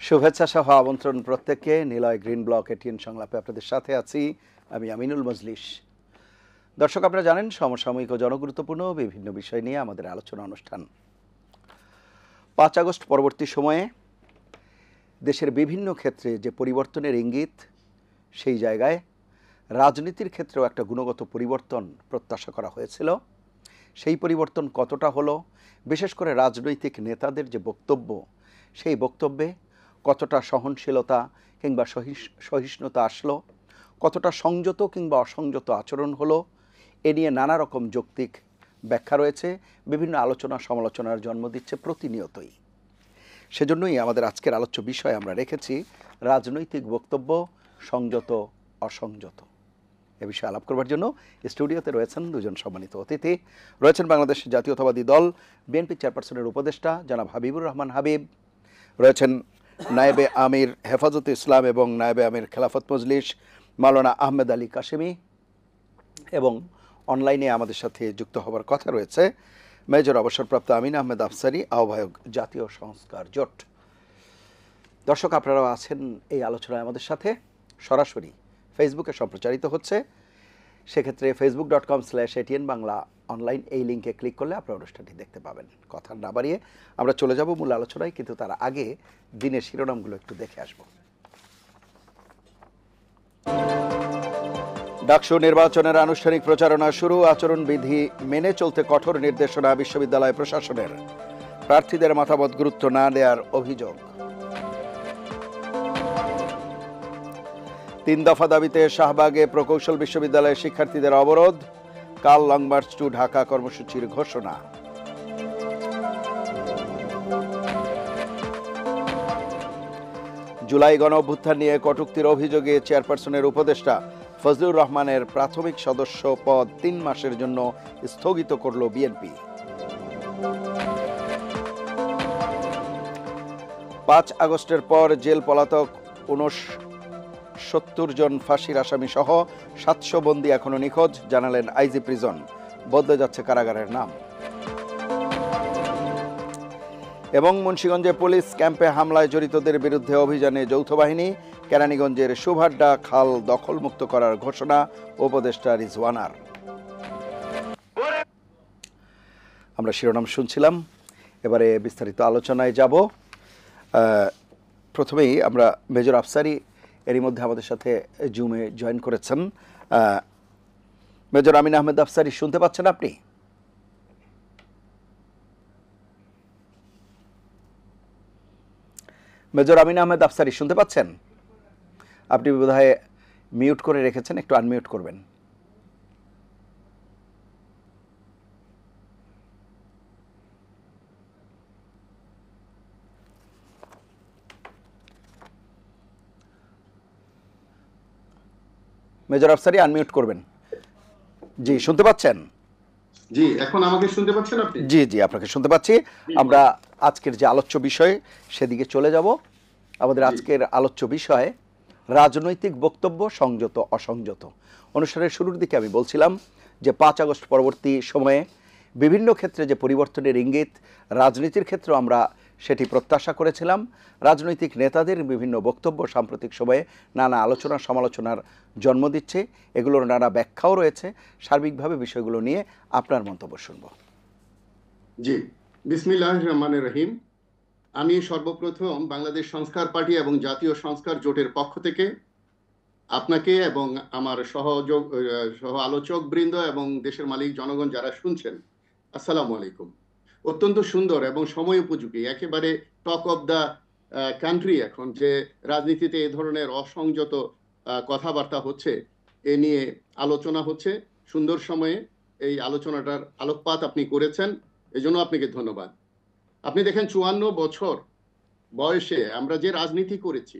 শুভেচ্ছা সহ আমন্ত্রণ প্রত্যেককে। নিলয় গ্রিন ব্লক এটিএন সংলাপে আপনাদের সাথে আছি আমি আমিনুল মজলিস। দর্শক, আপনারা জানেন সমসাময়িক ও জনগুরুত্বপূর্ণ বিভিন্ন বিষয় নিয়ে আমাদের আলোচনা অনুষ্ঠান। ৫ আগস্ট পরবর্তী সময়ে দেশের বিভিন্ন ক্ষেত্রে যে পরিবর্তনের ইঙ্গিত, সেই জায়গায় রাজনীতির ক্ষেত্রেও একটা গুণগত পরিবর্তন প্রত্যাশা করা হয়েছিল। সেই পরিবর্তন কতটা হলো, বিশেষ করে রাজনৈতিক নেতাদের যে বক্তব্য, সেই বক্তব্যে কতটা সহনশীলতা কিংবা সহিষ্ণুতা আসলো, কতটা সংযত কিংবা অসংযত আচরণ হলো, এ নিয়ে নানা রকম যৌক্তিক ব্যাখ্যা রয়েছে, বিভিন্ন আলোচনা সমালোচনার জন্ম দিচ্ছে প্রতিনিয়তই। সেজন্যই আমাদের আজকের আলোচ্য বিষয় আমরা রেখেছি রাজনৈতিক বক্তব্য সংযত অসংযত। এ বিষয়ে আলাপ করবার জন্য স্টুডিওতে রয়েছেন দুজন সম্মানিত অতিথি। রয়েছেন বাংলাদেশ জাতীয়তাবাদী দল বিএনপি চেয়ারপারসনের উপদেষ্টা জনাব হাবিবুর রহমান হাবিব, রয়েছেন নায়েবে আমির হেফাজতে ইসলাম এবং নায়েবে আমির খেলাফত মজলিস মাওলানা আহমেদ আলী কাশেমি, এবং অনলাইনে আমাদের সাথে যুক্ত হবার কথা রয়েছে মেজর অবসরপ্রাপ্ত আমিন আহমেদ আফসারি, আহ্বায়ক জাতীয় সংস্কার জোট। দর্শক, আপনারাও আছেন এই আলোচনায় আমাদের সাথে। সরাসরি ফেসবুকে সম্প্রচারিত হচ্ছে, সেক্ষেত্রে facebook.com/ATN বাংলা অনলাইন এই লিঙ্কে ক্লিক করলে আপনারা অনুষ্ঠানটি দেখতে পাবেন। কথা না বাড়িয়ে আমরা চলে যাব মূল আলোচনায়, কিন্তু তার আগে দিনের শিরোনামগুলো একটু দেখে আসব। ডাকসু নির্বাচনের আনুষ্ঠানিক প্রচারণা শুরু, আচরণবিধি মেনে চলতে কঠোর নির্দেশনা বিশ্ববিদ্যালয় প্রশাসনের, প্রার্থীদের মতামত গুরুত্ব না দেওয়ার অভিযোগ। ৩ দফা দাবিতে শাহবাগে প্রকৌশল বিশ্ববিদ্যালয়ের শিক্ষার্থীদের অবরোধ, কাল লং মার্চ টু ঢাকা কর্মসূচির ঘোষণা। জুলাই গণ অভ্যুত্থান নিয়ে কটূক্তির অভিযোগে চেয়ারপারসনের উপদেষ্টা ফজলুর রহমানের প্রাথমিক সদস্য পদ ৩ মাসের জন্য স্থগিত করল বিএনপি। ৫ আগস্টের পর জেল পলাতক ৬৯ জন ফাঁসির আসামি সহ ৭০০ বন্দী এখনো নিখোঁজ, জানালেন আইজি প্রিজন। বদলে যাচ্ছে কারাগারের নাম। এবং মুন্সিগঞ্জে পুলিশ ক্যাম্পে হামলায় জড়িতদের বিরুদ্ধে অভিযানে যৌথ বাহিনী, কেরানীগঞ্জের সুভাড্ডা খাল দখলমুক্ত করার ঘোষণা উপদেষ্টা রিজওয়ানার। আমরা শিরোনাম শুনছিলাম, এবারে বিস্তারিত আলোচনায় যাব। প্রথমেই আমরা মেজর আফসারি এরই মধ্যে আমাদের সাথে জুমে জয়েন করেছেন। মেজর আমিন আহমেদ আফসারি, শুনতে পাচ্ছেন আপনি? মেজর আমিন আহমেদ আফসারি, শুনতে পাচ্ছেন? আপনি বোধহয় মিউট করে রেখেছেন, একটু আনমিউট করবেন। মেজর আফসারি, আনমিউট করবেন। জি, শুনতে পাচ্ছেন? জি, এখন আমাকে শুনতে পাচ্ছেন আপনি? জি জি, আপনাকে শুনতে পাচ্ছি। আমরা আজকের যে আলোচ্য বিষয় সেদিকে চলে যাব। আমাদের আজকের আলোচ্য বিষয় রাজনৈতিক বক্তব্য সংযত অসংযত। অনুষ্ঠানের শুরুর দিকে আমি বলছিলাম যে ৫ আগস্ট পরবর্তী সময়ে বিভিন্ন ক্ষেত্রে যে পরিবর্তনের ইঙ্গিত, রাজনীতির ক্ষেত্রে আমরা সেটি প্রত্যাশা করেছিলাম। রাজনৈতিক নেতাদের বিভিন্ন বক্তব্য সাম্প্রতিক সময়ে নানা আলোচনা সমালোচনার জন্ম দিচ্ছে, এগুলোর নানা ব্যাখ্যাও রয়েছে। সার্বিকভাবে বিষয়গুলো নিয়ে আপনার মন্তব্য শুনব। জি, বিসমিল্লাহির রহমানির রহিম। আমি সর্বপ্রথম বাংলাদেশ সংস্কার পার্টি এবং জাতীয় সংস্কার জোটের পক্ষ থেকে আপনাকে এবং আমার সহ আলোচক বৃন্দ এবং দেশের মালিক জনগণ যারা শুনছেন, আসসালামু আলাইকুম। অত্যন্ত সুন্দর এবং সময় উপযোগী, একেবারে টক অফ দ্য কান্ট্রি এখন যে রাজনীতিতে এ ধরনের অসংযত কথাবার্তা হচ্ছে, এ নিয়ে আলোচনা হচ্ছে। সুন্দর সময়ে এই আলোচনাটার আলোকপাত আপনি করেছেন, এজন্য আপনাকে ধন্যবাদ। আপনি দেখেন ৫৪ বছর বয়সে আমরা যে রাজনীতি করেছি,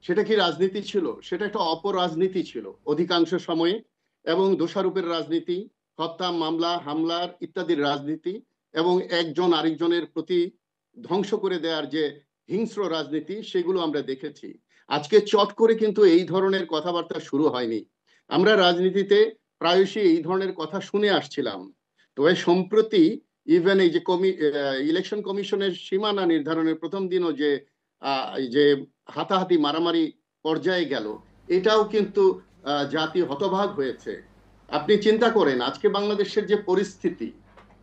সেটা কি রাজনীতি ছিল? সেটা একটা অপরাজনীতি ছিল অধিকাংশ সময়ে, এবং দোষারোপের রাজনীতি, হত্যা মামলা হামলার ইত্যাদির রাজনীতি, এবং একজন আরেকজনের প্রতি ধ্বংস করে দেওয়ার যে হিংস্র রাজনীতি, সেগুলো আমরা দেখেছি। আজকে চট করে কিন্তু এই ধরনের কথাবার্তা শুরু হয়নি। আমরা রাজনীতিতে প্রায়শই এই ধরনের কথা শুনে আসছিলাম। তবে সম্প্রতি ইভেন এই যে ইলেকশন কমিশনের সীমানা নির্ধারণের প্রথম দিনও যে এই যে হাতাহাতি মারামারি পর্যায়ে গেল, এটাও কিন্তু জাতি হতবাক হয়েছে। আপনি চিন্তা করেন আজকে বাংলাদেশের যে পরিস্থিতি,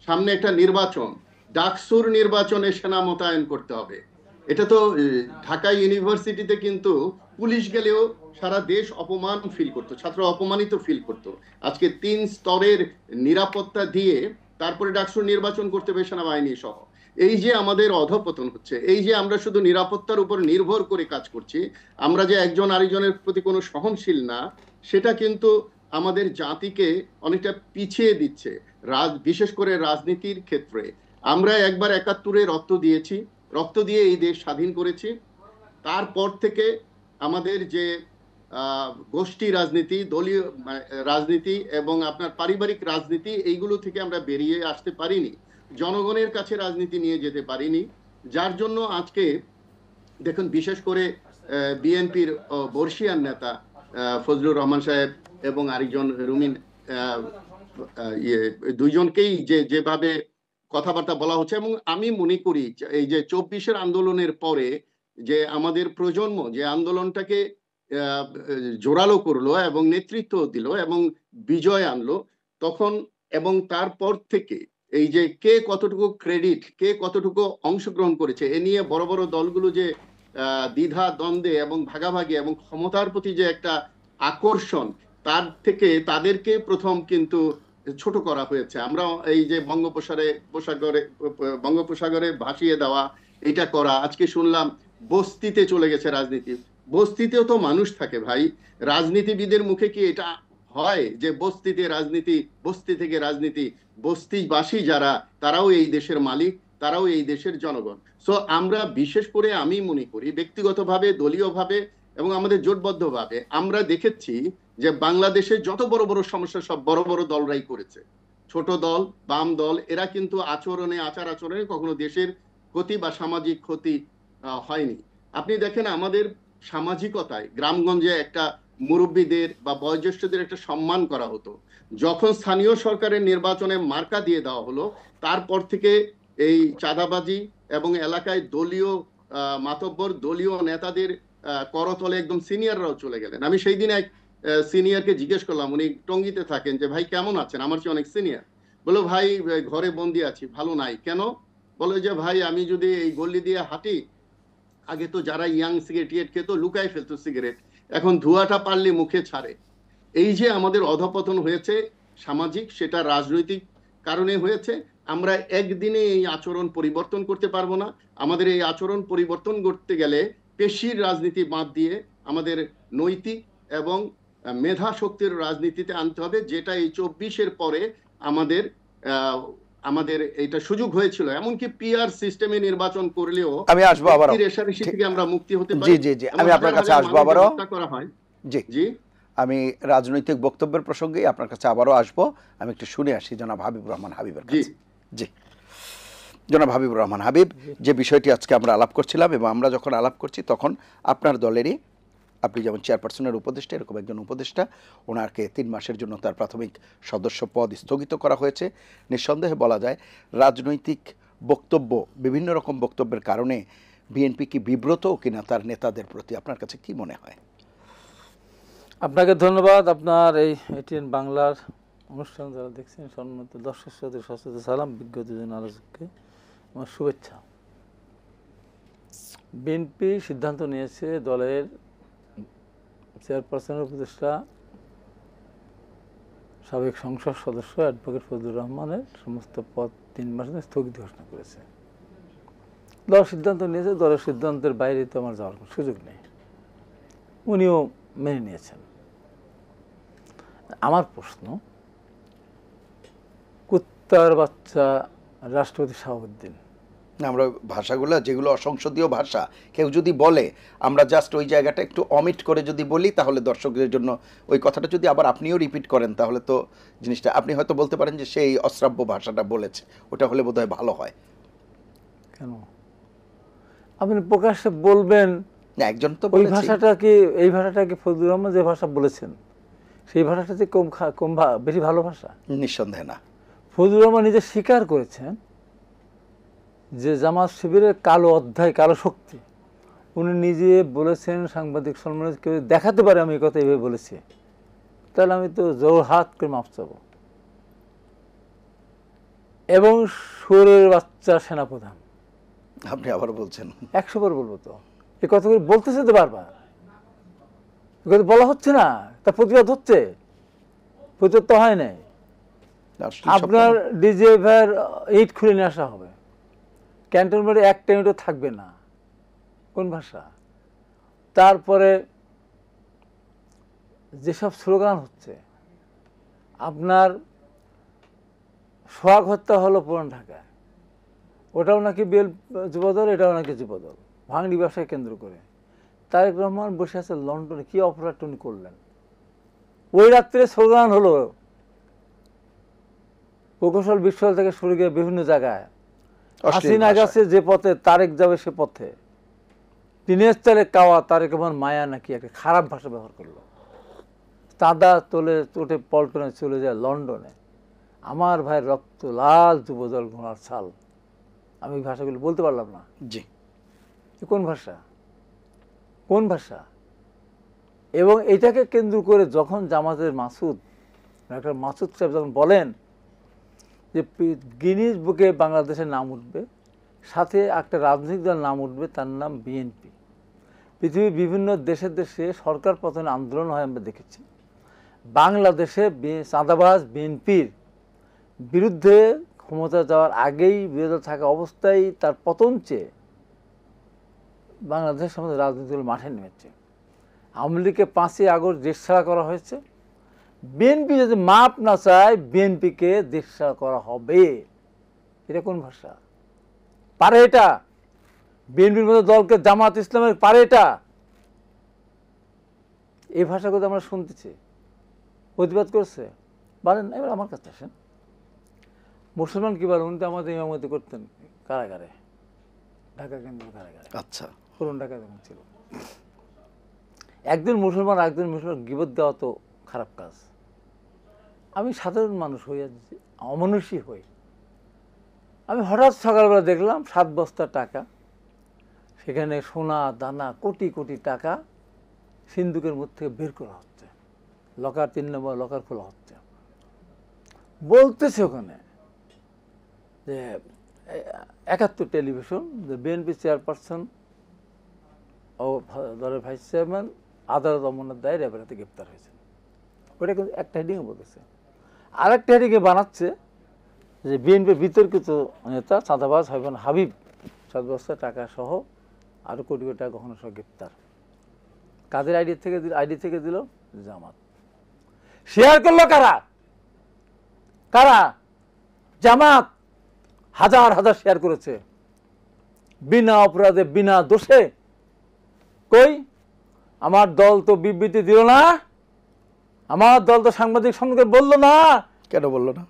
সামনে একটা নির্বাচন, ডাকসুর নির্বাচনে সেনা মোতায়েন করতে হবে। এটা তো ঢাকা ইউনিভার্সিটিতে কিন্তু পুলিশ গেলেও সারা দেশ অপমান ফিল করতো, ছাত্র অপমানিত ফিল করতো। আজকে 3 স্তরের নিরাপত্তা দিয়ে তারপরে ডাকসুর নির্বাচন করতে হবে সেনাবাহিনী সহ। এই যে আমাদের অধপতন হচ্ছে, এই যে আমরা শুধু নিরাপত্তার উপর নির্ভর করে কাজ করছি, আমরা যে একজন আরেকজনের প্রতি কোনো সহনশীল না, সেটা কিন্তু আমাদের জাতিকে অনেকটা পিছিয়ে দিচ্ছে। বিশেষ করে রাজনীতির ক্ষেত্রে আমরা একবার 71-এ রক্ত দিয়েছি, রক্ত দিয়ে এই দেশ স্বাধীন করেছি। তারপর থেকে আমাদের যে গোষ্ঠী রাজনীতি, দলীয় রাজনীতি এবং আপনার পারিবারিক রাজনীতি, এইগুলো থেকে আমরা বেরিয়ে আসতে পারিনি, জনগণের কাছে রাজনীতি নিয়ে যেতে পারিনি। যার জন্য আজকে দেখুন, বিশেষ করে বিএনপির বর্ষিয়ান নেতা ফজলুর রহমান সাহেব এবং আরেকজন রুমিন, দুইজনকেই যেভাবে কথাবার্তা বলা হচ্ছে, এবং আমি মনে করি এই যে 24-এর আন্দোলনের পরে যে আমাদের প্রজন্ম যে আন্দোলনটাকে জোরালো করলো এবং নেতৃত্ব দিল এবং বিজয় আনলো, তখন এবং তারপর থেকে এই যে কে কতটুকু ক্রেডিট, কে কতটুকু অংশগ্রহণ করেছে, এ নিয়ে বড় বড় দলগুলো যে দ্বিধা দ্বন্দ্বে এবং ভাগাভাগি এবং ক্ষমতার প্রতি যে একটা আকর্ষণ, তার থেকে তাদেরকে প্রথম কিন্তু ছোট করা হয়েছে। আমরা এই যে বঙ্গোপসাগরে ভাসিয়ে দেওয়া, এটা করা, আজকে শুনলাম বস্তিতে চলে গেছে রাজনীতি। বস্তিতেও তো মানুষ থাকে ভাই, রাজনীতিবিদের মুখে কি এটা হয় যে বস্তিতে রাজনীতি, বস্তি থেকে রাজনীতি? বস্তিবাসী যারা, তারাও এই দেশের মালিক, তারাও এই দেশের জনগণ। সো আমরা বিশেষ করে আমি মনে করি ব্যক্তিগতভাবে, দলীয়ভাবে এবং আমাদের জোটবদ্ধভাবে আমরা দেখেছি যে বাংলাদেশে যত বড় বড় সমস্যা সব বড় বড় দলরাই করেছে। ছোট দল, বাম দল, এরা কিন্তু আচার আচরণে কখনো দেশের ক্ষতি বা সামাজিক ক্ষতি হয়নি। আপনি দেখেন আমাদের সামাজিকতায় গ্রামগঞ্জে একটা মুরব্বীদের বা বয়োজ্যেষ্ঠদের একটা সম্মান করা হতো। যখন স্থানীয় সরকারের নির্বাচনে মার্কা দিয়ে দেওয়া হলো, তারপর থেকে এই চাঁদাবাজি এবং এলাকায় দলীয় মাতব্বর, দলীয় নেতাদের করতলে একদম সিনিয়ররাও চলে গেলেন। আমি সেই দিন এক সিনিয়রকে জিজ্ঞেস করলাম, উনি টঙ্গীতে থাকেন, যে ভাই কেমন আছেন? আমার চেয়ে অনেক সিনিয়র। বললো ভাই ঘরে বন্দি আছি, ভালো নাই। কেন? বলে যে ভাই আমি যদি এই গল্লি দিয়ে হাঁটি, আগে তো যারা ইয়াং সিগারেট খেত লুকায় ফেলতো সিগারেট, এখন ধোঁয়াটা পারলে মুখে ছাড়ে। এই যে আমাদের অধপতন হয়েছে সামাজিক, সেটা রাজনৈতিক কারণে হয়েছে। আমরা একদিনে এই আচরণ পরিবর্তন করতে পারবো না। আমাদের এই আচরণ পরিবর্তন করতে গেলে পেশির রাজনীতি বাদ দিয়ে আমাদের নৈতিক এবং মেধা শক্তির রাজনীতিতে আনতে হবে, যেটা এই 24-এর পরে আমাদের আমাদের এটা সুযোগ হয়েছিল। এমনকি পিআর সিস্টেমে নির্বাচন করলেও আমি আসবো আবার, রেশারেশি থেকে আমরা মুক্তি হতে পারি। জি জি জি, আমি আপনার কাছে আসবো আবারও। করা হয়। জি জি, আমি রাজনৈতিক বক্তব্যের প্রসঙ্গে আপনার কাছে আবারও আসবো। আমি একটু শুনে আসি জনাব হাবিবুর রহমান হাবিবের কাছে। জি জনাব হাবিবুর রহমান হাবিব, যে বিষয়টি আজকে আমরা আলাপ করছিলাম, এবং আমরা যখন আলাপ করছি তখন আপনার দলেরই, আপনি যেমন চেয়ারপারসনের উপদেষ্টা, এরকম একজন উপদেষ্টা, ওনাকে 3 মাসের জন্য তার প্রাথমিক সদস্য পদ স্থগিত করা হয়েছে। নিঃসন্দেহে বলা যায় রাজনৈতিক বক্তব্য, বিভিন্ন রকম বক্তব্যের কারণে বিএনপি কি বিব্রত কিনা তার নেতাদের প্রতি, আপনার কাছে কি মনে হয়? আপনাকে ধন্যবাদ। আপনার এই এটিএন বাংলার অনুষ্ঠান যারা দেখছেন, সম্মানিত দর্শক শ্রোতাদের সশ্রদ্ধ সালাম, বিজ্ঞ দুজন আলোচককে আমার শুভেচ্ছা। বিএনপি সিদ্ধান্ত নিয়েছে দলের চেয়ারপারসনের উপদেষ্টা, সাবেক সংসদ সদস্য অ্যাডভোকেট ফজলুর রহমানের সমস্ত পদ 3 মাসের স্থগিত ঘোষণা করেছে। দল সিদ্ধান্ত নিয়েছে, দলের সিদ্ধান্তের বাইরে তো আমার যাওয়ার কোনো সুযোগ নেই, উনিও মেনে নিয়েছেন। আমার প্রশ্ন, কুত্তার বাচ্চা রাষ্ট্রপতি শাহাবুদ্দিন, আমরা ভাষাগুলো যেগুলো অসংসদীয় ভাষা, কেউ যদি বলে আমরা জাস্ট ওই জায়গাটা একটু অমিট করে যদি বলি, তাহলে দর্শকদের জন্য ওই কথাটা যদি আবার আপনিও রিপিট করেন, তাহলে তো জিনিসটা আপনি হয়তো বলতে পারেন যে সেই অশ্রাব্য ভাষাটা বলেছে, ওটা হলে বোধহয় ভালো হয়। কেন আপনি প্রকাশ্যে বলবেন? না, একজন তো ওই ভাষাটা কি, এই ভাষাটা কি ফজলুর রহমান যে ভাষা বলেছেন সেই ভাষাটা যে কম বেশি ভালো ভাষা? নিঃসন্দেহে না। ফজলুর রহমান নিজে স্বীকার করেছেন যে জামাত শিবিরের কালো অধ্যায়, কালো শক্তি, উনি নিজে বলেছেন সাংবাদিক সম্মেলনে, কেউ দেখাতে পারে আমি এই কথা এইভাবে বলেছি, তাহলে আমি তো জোর হাত করে মাপ চাবো। এবং সুরের বাচ্চা সেনাপ্রধান, আপনি আবার বলছেন। 100 বার বলবো তো, এই কথাগুলো বলতেছে তো বারবার, এই কথা বলা হচ্ছে না, তা প্রতিবাদ হচ্ছে, প্রতিবাদ তো হয় নাই। রাষ্ট্রীয় আপনার ডিজেভার ইট খুলে নিয়ে আসা হবে, ক্যান্টনমেন্টে একটা ইউনিটও থাকবে না, কোন ভাষা? তারপরে যেসব স্লোগান হচ্ছে, আপনার সোহাগ হত্যা হলো পুরান ঢাকায়, ওটাও নাকি বেল যুবদল, এটাও নাকি যুবদল, ভাঙড়ি ব্যবসায় কেন্দ্র করে। তারেক রহমান বসে আছে লন্ডনে, কি অপরাধ উনি করলেন? ওই রাত্রে স্লোগান হলো প্রকৌশল বিশ্ববিদ্যালয় থেকে শুরু করে বিভিন্ন জায়গায়, হাসিনা গেছে যে পথে তারেক যাবে সে পথে, দিনের চালে কাওয়া তারেক রহমান মায়া নাকি একটা খারাপ ভাষা ব্যবহার করলো। চাঁদা তোলে চোটে পল্টনে চলে যায় লন্ডনে, আমার ভাই রক্ত লাল যুবদল ঘোড়ার ছাল। আমি ভাষাগুলো বলতে পারলাম না। জি, কোন ভাষা? কোন ভাষা? এবং এটাকে কেন্দ্র করে যখন জামাতের মাসুদ, ডাক্তার মাসুদ সাহেব যখন বলেন যে গিনিস বুকে বাংলাদেশের নাম উঠবে, সাথে একটা রাজনৈতিক দল নাম উঠবে, তার নাম বিএনপি। পৃথিবীর বিভিন্ন দেশে দেশে সরকার পতনের আন্দোলন হয়, আমরা দেখেছি। বাংলাদেশে চাঁদাবাজ বিএনপির বিরুদ্ধে ক্ষমতা যাওয়ার আগেই বিরোধী থাকা অবস্থায় তার পতন চেয়ে বাংলাদেশের সমস্ত রাজনৈতিক দল মাঠে নেমেছে। আওয়ামী লীগকে 5ই আগস্ট দেশ ছাড়া করা হয়েছে। বিএনপি যদি মাপ না চায়, বিএনপিকে দেশ ছাড়া করা হবে। এটা কোন ভাষা? পারে এটা? বিএনপির মতো দলকে জামাত ইসলামের পারে এটা? এই ভাষাগুলো আমরা শুনতেছি। প্রতিবাদ করছে, বলেন। এবার আমার কাছে আসেন, মুসলমান কি বলেন? উনি তো আমাদের ইমামতি করতেন কারাগারে, ঢাকা কেন্দ্রীয় কারাগারে। আচ্ছা, পুরন ঢাকা যখন ছিল। একজন মুসলমান গীবত দেওয়া তো খারাপ কাজ। আমি সাধারণ মানুষ হই, অমানুষই হই। আমি হঠাৎ সকালবেলা দেখলাম 7 বস্তা টাকা, সেখানে সোনা দানা কোটি কোটি টাকা সিন্ধুকের মধ্যে থেকে বের করা হচ্ছে, লকার 3 নম্বর লকার খোলা হচ্ছে। বলতেছে ওখানে যে 71 টেলিভিশন, যে বিএনপি চেয়ারপারসন ও দলের ভাইস চেয়ারম্যান আদালত অমরনাথ দায়ের এবারেতে গ্রেপ্তার হয়েছেন। ওটা কিন্তু একটা হেডিংয়ে বলেছে। আরেকটা হেডিংয়ে বানাচ্ছে যে বিএনপির বিতর্কিত নেতা চাঁদাবাজ হবেন হাবিব 7 বস্তা টাকা সহ আরও কোটি কোটি টাকা গহনা সহ গ্রেপ্তার। কাদের আইডি থেকে দিল? জামাত। শেয়ার করলো কারা? কারা? জামাত হাজার হাজার শেয়ার করেছে, বিনা অপরাধে বিনা দোষে। কই? আমার দল তো বিবৃতি দিল না, আমার দল তো সাংবাদিক সম্মেলনে বললো না। কেন বললো না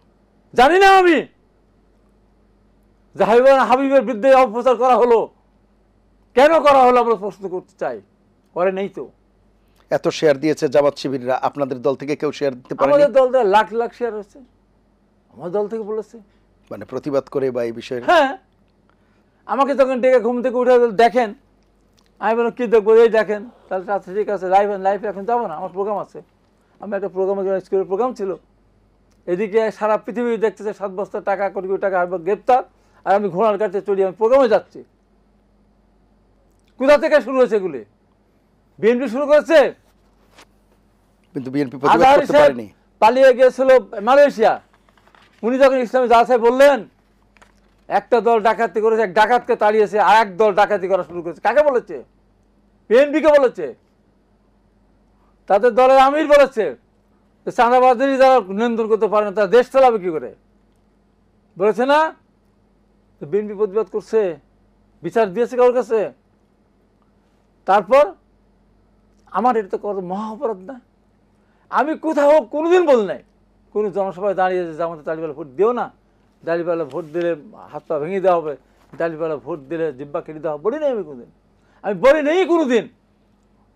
জানি না আমি। হাবিবের বিরুদ্ধে অপপ্রচার করা হলো, কেন করা হলো আমরা প্রশ্ন করতে চাই। করে নেই তো। এত শেয়ার দিয়েছে জামাত শিবিররা, আপনাদের দল থেকে কেউ শেয়ার দিতে পারে? আমাদের দল থেকে লাখ লাখ শেয়ার হয়েছে, আমার দল থেকে বলেছে। মানে প্রতিবাদ করে বা এই বিষয়ে? হ্যাঁ, আমাকে তখন ডেকে ঘুম থেকে উঠে দেখেন, আমি বললাম কী দেখবো? এই দেখেন। তাহলে আচ্ছা ঠিক আছে, লাইভে এখন যাবো না, আমার প্রোগ্রাম আছে। আমি একটা প্রোগ্রামে স্কুলের প্রোগ্রাম ছিল, এদিকে সারা পৃথিবী দেখতেছে 7 বস্তা টাকা কোটি কোটি টাকা গ্রেপ্তার, আর আমি ঘোড়ার কাছে চড়ি আমি প্রোগ্রামে যাচ্ছি। কোথা থেকে শুরু হয়েছে এগুলি? বিএনপি শুরু করেছে। কিন্তু বিএনপি প্রতিবাদ করতে পারেনি। পালিয়ে গিয়েছিল মালয়েশিয়া। উনি যখন ইসলামী জালসায় বললেন একটা দল ডাকাতি করেছে, এক ডাকাতকে তাড়িয়েছে, আর এক দল ডাকাতি করা শুরু করেছে, কাকে বলেছে? বিএনপিকে বলেছে। তাদের দলের আমির বলেছে চাঁদাবাজারি যারা নিয়ন্ত্রণ করতে পারে না তারা দেশ চালাবে কি করে, বলেছে না? তো বিএনপি প্রতিবাদ করছে, বিচার দিয়েছে কারোর কাছে। তারপর আমার এটা তো কত মহা অপরাধ না? আমি কোথাও কোনোদিন বল নাই, কোনো জনসভায় দাঁড়িয়ে জামাতে দাড়িপাল্লা ভোট দিও না, দাড়িপাল্লা ভোট দিলে হাত পা ভেঙে দেওয়া হবে, দাড়িপাল্লা ভোট দিলে জিব্বা কেটে দেওয়া, বলি নাই আমি কোনোদিন। আমি বলি নেই কোনোদিন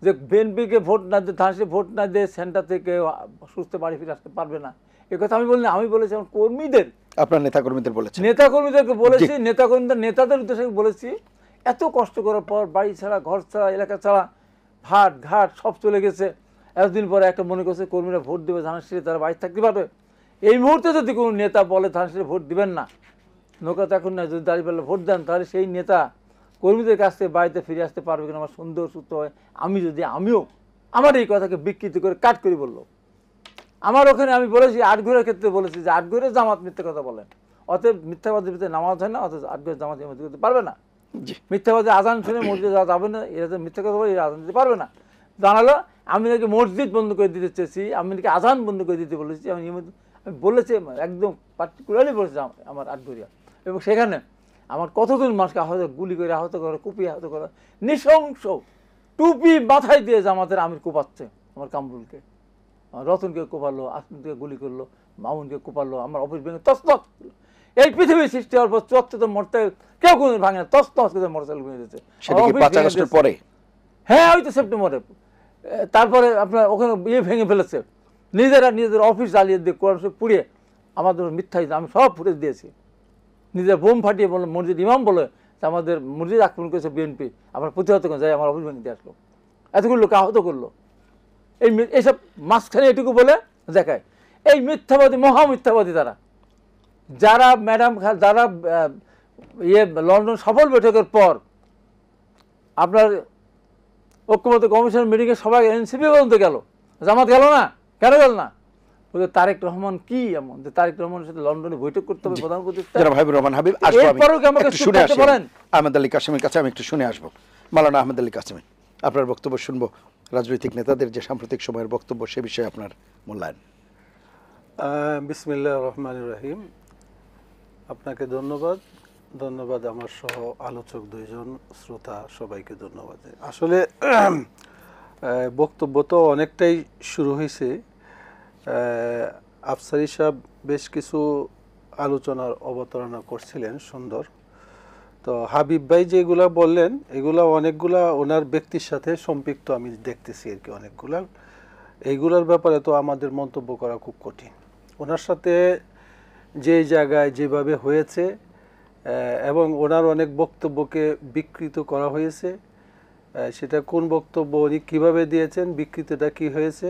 যে বিএনপিকে ভোট না দিয়ে, ধানসে ভোট না দিয়ে সেন্টার থেকে সুস্থ বাড়ি ফিরে আসতে পারবে না, এ কথা আমি বলি না। আমি বলেছি আমার কর্মীদের, আপনার নেতা কর্মীদের বলেছেন? নেতা কর্মীদেরকে বলেছি, নেতাদের উদ্দেশ্যে বলেছি এত কষ্ট করার পর বাড়ি ছাড়া, ঘর ছাড়া, এলাকা ছাড়া, ভাট ঘাট সব চলে গেছে। এতদিন পরে একটা মনে করছে কর্মীরা ভোট দেবে ধানসিঁড়ি, তারা বাড়ি থাকতে পারবে। এই মুহূর্তে যদি কোনো নেতা বলে ধানসিঁড়ি ভোট দিবেন না, নৌকা তো এখন না, যদি দাঁড়িয়ে ভোট দেন, তাহলে সেই নেতা কর্মীদের কাছ থেকে বাড়িতে ফিরে আসতে পারবে কিনা আমার সুন্দর সুস্থ হয়। আমিও আমার এই কথাকে বিকৃত করে কাট করে বললো। আমার ওখানে আমি বলেছি, আটঘরের ক্ষেত্রে বলেছি যে আটঘরের জামাত মিথ্যা কথা বলেন, অতএব মিথ্যাবাদের ভিতরে নামাজ হয় না, অথচ আটঘরের জামাত ইমামতি করতে পারবে না। মিথ্যাবাদী আজান শুনে মসজিদে যাওয়া যাবে না, এরা মিথ্যা কথা বলে এরা আজান দিতে পারবে না। জানালো আমি নাকি মসজিদ বন্ধ করে দিতে চেয়েছি, আমি নাকি আজান বন্ধ করে দিতে বলেছি, আমি বলেছি, একদম পার্টিকুলারলি বলেছি আমার আটঘরিয়া। এবং সেখানে আমার কতজন মানুষকে আহত, গুলি করে আহত করে, কুপিয়ে আহত করে, নৃশংস টুপি মাথায় দিয়ে জামাতের আমির কোপাচ্ছে আমার কামরুলকে, রতনকে কোপালো, আসমিনকে গুলি করলো, মামুনকে কোপালো, আমার অফিস ভেঙে তছনছ। এই পৃথিবী সৃষ্টি হওয়ার পর 74 মোটরসাইকেল কেউ কোনো ভাঙে না, তছনছ করে মোটরসাইকেল ভেঙে দিয়েছে। পরে, হ্যাঁ ওই তো সেপ্টেম্বরে। তারপরে আপনার ওখানে ভেঙে ফেলেছে, নিজেদের অফিস জ্বালিয়ে দিয়ে কোরআন শরীফ পুড়িয়ে, আমাদের মিথ্যা, আমি সব ফুটেজ দিয়েছি। নিজের বোম ফাটিয়ে বললো, মসজিদ ইমাম বলে আমাদের মসজিদ আক্রমণ করেছে বিএনপি, আমরা প্রতিহত করে যাই, আমার অফিস ভেঙে দিয়ে আসলো, এতগুলো লোক আহত করলো। এইসব মাঝখানে এটুকু বলে দেখায় এই মিথ্যাবাদী, মহামিথ্যাবাদী তারা, যারা যারা লন্ডন সফল বৈঠকের পর আপনার ঐক্যমত্য কমিশন মিটিংয়ে সবাই এনসিপি পর্যন্ত গেল, জামাত গেল না, কেন গেল না? তারেক রহমান কি এমন যে তারেক রহমানের সাথে লন্ডনে বৈঠক করতে হবে প্রধান উপদেষ্টা? আহমেদ আলী কাসেমের কাছে আমি একটু শুনে আসবো। মাওলানা আহমেদ আলী কাসেম, আপনার বক্তব্য শুনবো। রাজনৈতিক নেতাদের যে সাম্প্রতিক সময়ের বক্তব্য, সে বিষয়ে আপনার মূল্যায়ন। বিসমিল্লাহির রহমানির রহিম। আপনাকে ধন্যবাদ আমার সহ আলোচক দুইজন, শ্রোতা সবাইকে ধন্যবাদ। আসলে বক্তব্য তো অনেকটাই শুরু হয়েছে। আফসারি সাহেব বেশ কিছু আলোচনার অবতারণা করছিলেন, সুন্দর। তো হাবিব ভাই যেগুলা বললেন, এগুলা অনেকগুলা ওনার ব্যক্তির সাথে সম্পৃক্ত আমি দেখতেছি আর কি, অনেকগুলা। এইগুলার ব্যাপারে তো আমাদের মন্তব্য করা খুব কঠিন। ওনার সাথে যে জায়গায় যেভাবে হয়েছে এবং ওনার অনেক বক্তব্যকে বিকৃত করা হয়েছে, সেটা কোন বক্তব্য উনি কীভাবে দিয়েছেন, বিকৃতটা কি হয়েছে,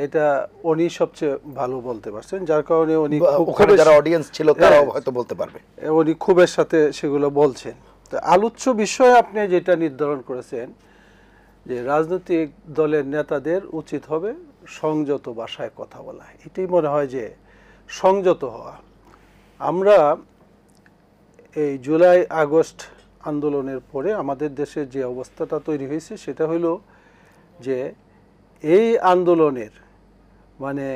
এটা উনি সবচেয়ে ভালো বলতে পারছেন, যার কারণে উনি যারা অডিয়েন্স ছিল তারাও হয়তো বলতে পারবে, উনি খুবের সাথে সেগুলো বলছেন। তো আলোচ্য বিষয় আপনি যেটা নির্ধারণ করেছেন যে রাজনৈতিক দলের নেতাদের উচিত হবে সংযত ভাষায় কথা বলা, এটাই মনে হয় যে সংযত হওয়া। আমরা এই জুলাই আগস্ট আন্দোলনের পরে আমাদের দেশে যে অবস্থাটা তৈরি হয়েছে, সেটা হলো যে এই আন্দোলনের মানে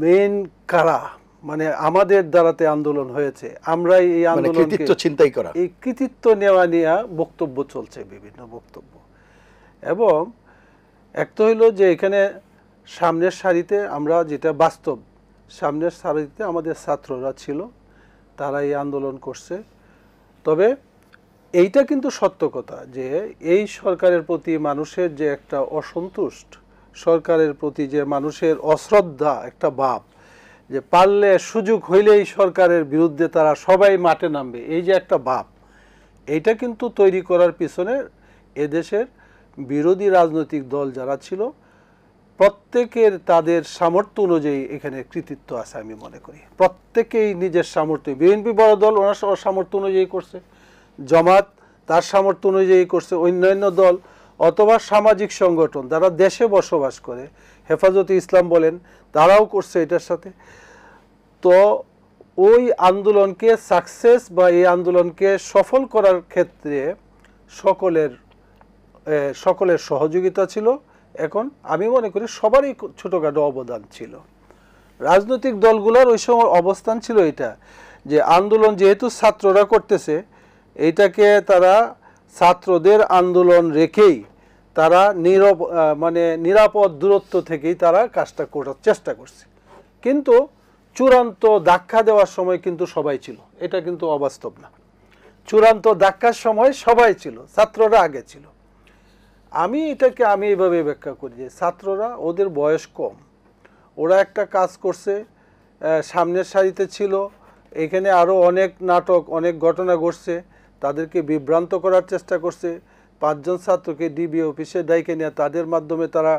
মেন কারা, মানে আমাদের দ্বারাতে আন্দোলন হয়েছে, আমরা এই আন্দোলনকে চিন্তাই করা, এই কৃতিত্ব নেওয়া নিয়ে বক্তব্য চলছে, বিভিন্ন বক্তব্য। এবং একটা হইলো যে এখানে সামনের সারিতে আমরা যেটা বাস্তব, সামনের সারিতে আমাদের ছাত্ররা ছিল, তারা এই আন্দোলন করছে। তবে এইটা কিন্তু সত্য কথা যে এই সরকারের প্রতি মানুষের যে একটা অসন্তুষ্ট, সরকারের প্রতি যে মানুষের অশ্রদ্ধা একটা ভাব, যে পারলে সুযোগ হইলেই সরকারের বিরুদ্ধে তারা সবাই মাঠে নামবে, এই যে একটা ভাব, এইটা কিন্তু তৈরি করার পিছনে এদেশের বিরোধী রাজনৈতিক দল যারা ছিল প্রত্যেকের তাদের সামর্থ্য অনুযায়ী এখানে কৃতিত্ব আছে। আমি মনে করি প্রত্যেকেই নিজের সামর্থ্য, বিএনপি বড় দল, ওনার সামর্থ্য অনুযায়ী করছে, জামাত তার সামর্থ্য অনুযায়ী করছে, অন্যান্য দল অথবা সামাজিক সংগঠন যারা দেশে বসবাস করে, হেফাজতে ইসলাম বলেন, তারাও করছে এটার সাথে। তো ওই আন্দোলনকে সাকসেস বা এই আন্দোলনকে সফল করার ক্ষেত্রে সকলের সহযোগিতা ছিল। এখন আমি মনে করি সবারই ছোটোখাটো অবদান ছিল। রাজনৈতিক দলগুলোর ওই সময় অবস্থান ছিল এটা যে আন্দোলন যেহেতু ছাত্ররা করতেছে, এইটাকে তারা ছাত্রদের আন্দোলন রেখেই তারা নিরাপদ দূরত্ব থেকেই তারা কাজটা করার চেষ্টা করছে। কিন্তু চূড়ান্ত ধাক্কা দেওয়ার সময় কিন্তু সবাই ছিল, এটা কিন্তু অবাস্তব না। চূড়ান্ত ধাক্কার সময় সবাই ছিল, ছাত্ররা আগে ছিল। আমি এইভাবে ব্যাখ্যা করি যে ছাত্ররা, ওদের বয়স কম, ওরা একটা কাজ করছে, সামনের সারিতে ছিল, এখানে আরও অনেক নাটক, অনেক ঘটনা ঘটছে, তাদেরকে বিভ্রান্ত করার চেষ্টা করছে। 5 জন ছাত্রকে ডিবি অফিসে ডাইকে নিয়ে তাদের মাধ্যমে তারা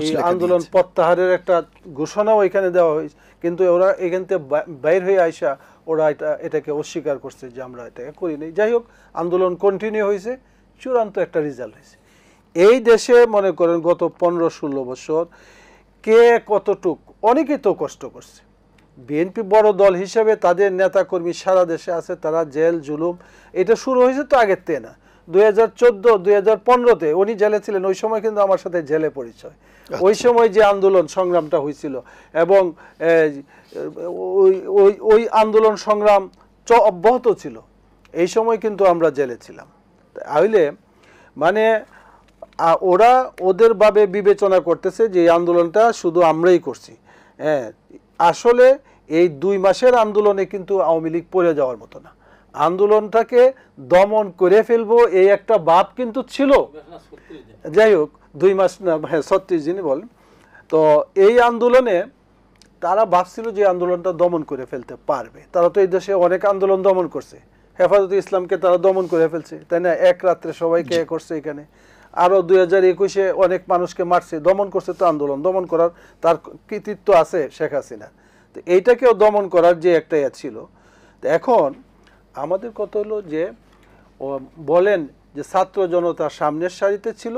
এই আন্দোলন প্রত্যাহারের একটা ঘোষণাও এখানে দেওয়া হয়েছে, কিন্তু ওরা এখান থেকে বাইর হয়ে আইসা ওরা এটাকে অস্বীকার করছে যে আমরা এটা করিনি। যাই হোক, আন্দোলন কন্টিনিউ হয়েছে, চূড়ান্ত একটা রেজাল্ট হয়েছে। এই দেশে মনে করেন গত 15-16 বছর কে কতটুক, অনেকেই তো কষ্ট করছে। বিএনপি বড় দল হিসেবে তাদের নেতাকর্মী সারা দেশে আছে, তারা জেল জুলুম, এটা শুরু হয়েছে তো আগের থেকে না। 2014-2015-তে উনি জেলে ছিলেন, ওই সময় কিন্তু আমার সাথে জেলে পরিচয়। ওই সময় যে আন্দোলন সংগ্রামটা হয়েছিল এবং ওই আন্দোলন সংগ্রাম অব্যাহত ছিল, এই সময় কিন্তু আমরা জেলে ছিলাম। তাহলে মানে ওরা ওদের ভাবে বিবেচনা করতেছে যে এই আন্দোলনটা শুধু আমরাই করছি। হ্যাঁ, আসলে এই 2 মাসের আন্দোলনে কিন্তু আওয়ামী লীগ পড়ে যাওয়ার মতো না। আন্দোলনটাকে দমন করে ফেলবো এই একটা ভাব কিন্তু ছিল। যাই হোক, 2 মাস না, হ্যাঁ 36 দিনই বলেন। তো এই আন্দোলনে তারা ভাবছিল যে আন্দোলনটা দমন করে ফেলতে পারবে। তারা তো এই দেশে অনেক আন্দোলন দমন করছে, হেফাজতে ইসলামকে তারা দমন করে ফেলছে, তাই না? এক রাত্রে সবাইকে করছে এখানে। আরও 2021-এ অনেক মানুষকে মারছে, দমন করছে। তো আন্দোলন দমন করার তার কৃতিত্ব আছে শেখ হাসিনা। তো এইটাকেও দমন করার যে একটা ছিল। তো এখন আমাদের কথা হলো যে বলেন যে ছাত্র জনতা সামনের সারিতে ছিল,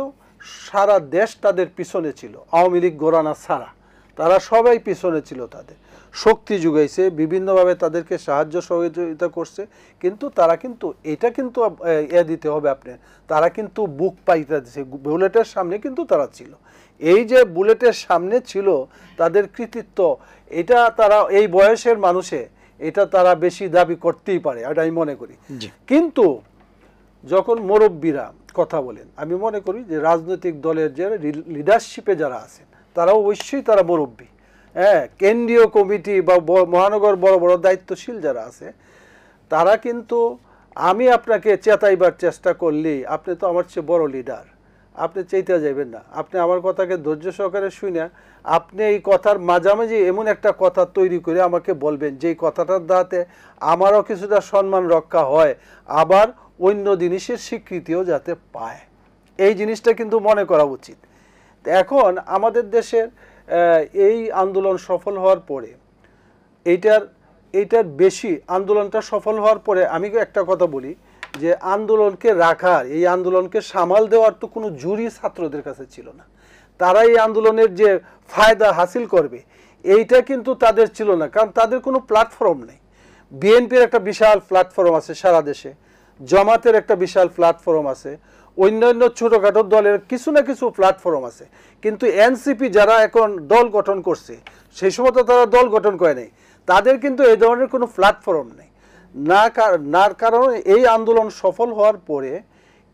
সারা দেশ তাদের পিছনে ছিল, আওয়ামী লীগ গোরানা ছাড়া তারা সবাই পিছনে ছিল, তাদের শক্তি যোগাইছে, বিভিন্নভাবে তাদেরকে সাহায্য সহযোগিতা করছে। কিন্তু তারা কিন্তু এটা কিন্তু দিতে হবে আপনি, তারা কিন্তু বুক পাইতে দিচ্ছে, বুলেটের সামনে কিন্তু তারা ছিল। এই যে বুলেটের সামনে ছিল তাদের কৃতিত্ব, এটা তারা এই বয়সের মানুষে এটা তারা বেশি দাবি করতেই পারে, এটা আমি মনে করি। কিন্তু যখন মুরব্বীরা কথা বলেন, আমি মনে করি যে রাজনৈতিক দলের যে লিডারশিপে যারা আছেন তারা অবশ্যই তারা মুরব্বী। হ্যাঁ, কেন্দ্রীয় কমিটি বা মহানগর বড় বড় দায়িত্বশীল যারা আছে তারা কিন্তু, আমি আপনাকে চেতাইবার চেষ্টা করলেই আপনি তো আমার চেয়ে বড় লিডার, আপনি চাইতে যাবেন না। আপনি আমার কথাকে ধৈর্য সহকারে শুনে আপনি এই কথার মাঝামাঝি এমন একটা কথা তৈরি করে আমাকে বলবেন যেই কথাটার দ্বারাতে আমারও কিছুটা সম্মান রক্ষা হয়, আবার অন্য জিনিসের স্বীকৃতিও যাতে পায়। এই জিনিসটা কিন্তু মনে করা উচিত। এখন আমাদের দেশের এই আন্দোলন সফল হওয়ার পরে এইটার বেশি আন্দোলনটা সফল হওয়ার পরে আমি একটা কথা বলি যে আন্দোলনকে রাখার, এই আন্দোলনকে সামাল দেওয়ার তো কোনো জুরি ছাত্রদের কাছে ছিল না। তারা এই আন্দোলনের যে ফায়দা হাসিল করবে এইটা কিন্তু তাদের ছিল না, কারণ তাদের কোনো প্ল্যাটফর্ম নেই। বিএনপির একটা বিশাল প্ল্যাটফর্ম আছে সারা দেশে, জামাতের একটা বিশাল প্ল্যাটফর্ম আছে, অন্যান্য ছোটোখাটো দলের কিছু না কিছু প্ল্যাটফর্ম আছে। কিন্তু এনসিপি যারা এখন দল গঠন করছে, সেই সময় তো তারা দল গঠন করে নেই, তাদের কিন্তু এই ধরনের কোনো প্ল্যাটফর্ম নেই না কারণ এই আন্দোলন সফল হওয়ার পরে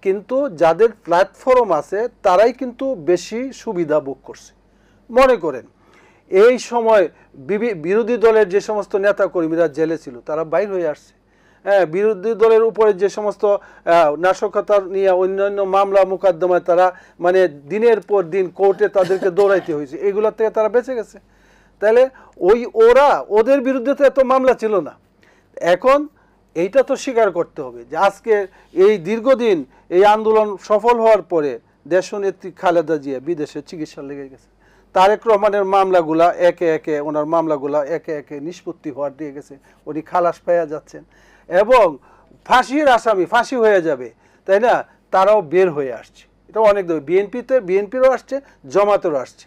কিন্তু যাদের প্ল্যাটফর্ম আছে তারাই কিন্তু বেশি সুবিধা ভোগ করছে। মনে করেন এই সময় বিরোধী দলের যে সমস্ত নেতাকর্মীরা জেলে ছিল তারা বাইর হয়ে আসছে। হ্যাঁ, বিরোধী দলের উপরে যে সমস্ত নাশকতা নিয়ে অন্যান্য মামলা মোকদ্দমায় তারা মানে দিনের পর দিন কোর্টে তাদেরকে দৌড়াইতে হয়েছে, এগুলোর থেকে তারা বেঁচে গেছে। তাহলে ওদের বিরুদ্ধে তো এত মামলা ছিল না। এখন এইটা তো স্বীকার করতে হবে যে আজকে এই দীর্ঘদিন এই আন্দোলন সফল হওয়ার পরে দেশনেত্রী খালেদা জিয়া বিদেশে চিকিৎসা লেগে গেছে। তারেক রহমানের মামলাগুলা একে একে, ওনার মামলাগুলা একে একে নিষ্পত্তি হওয়ার দিয়ে গেছে, উনি খালাস পাইয়া যাচ্ছেন এবং ফাঁসির আসামি ফাঁসি হয়ে যাবে, তাই না? তারাও বের হয়ে আসছে। এটা অনেক বিএনপিরও আসছে, জামাতেরও আসছে।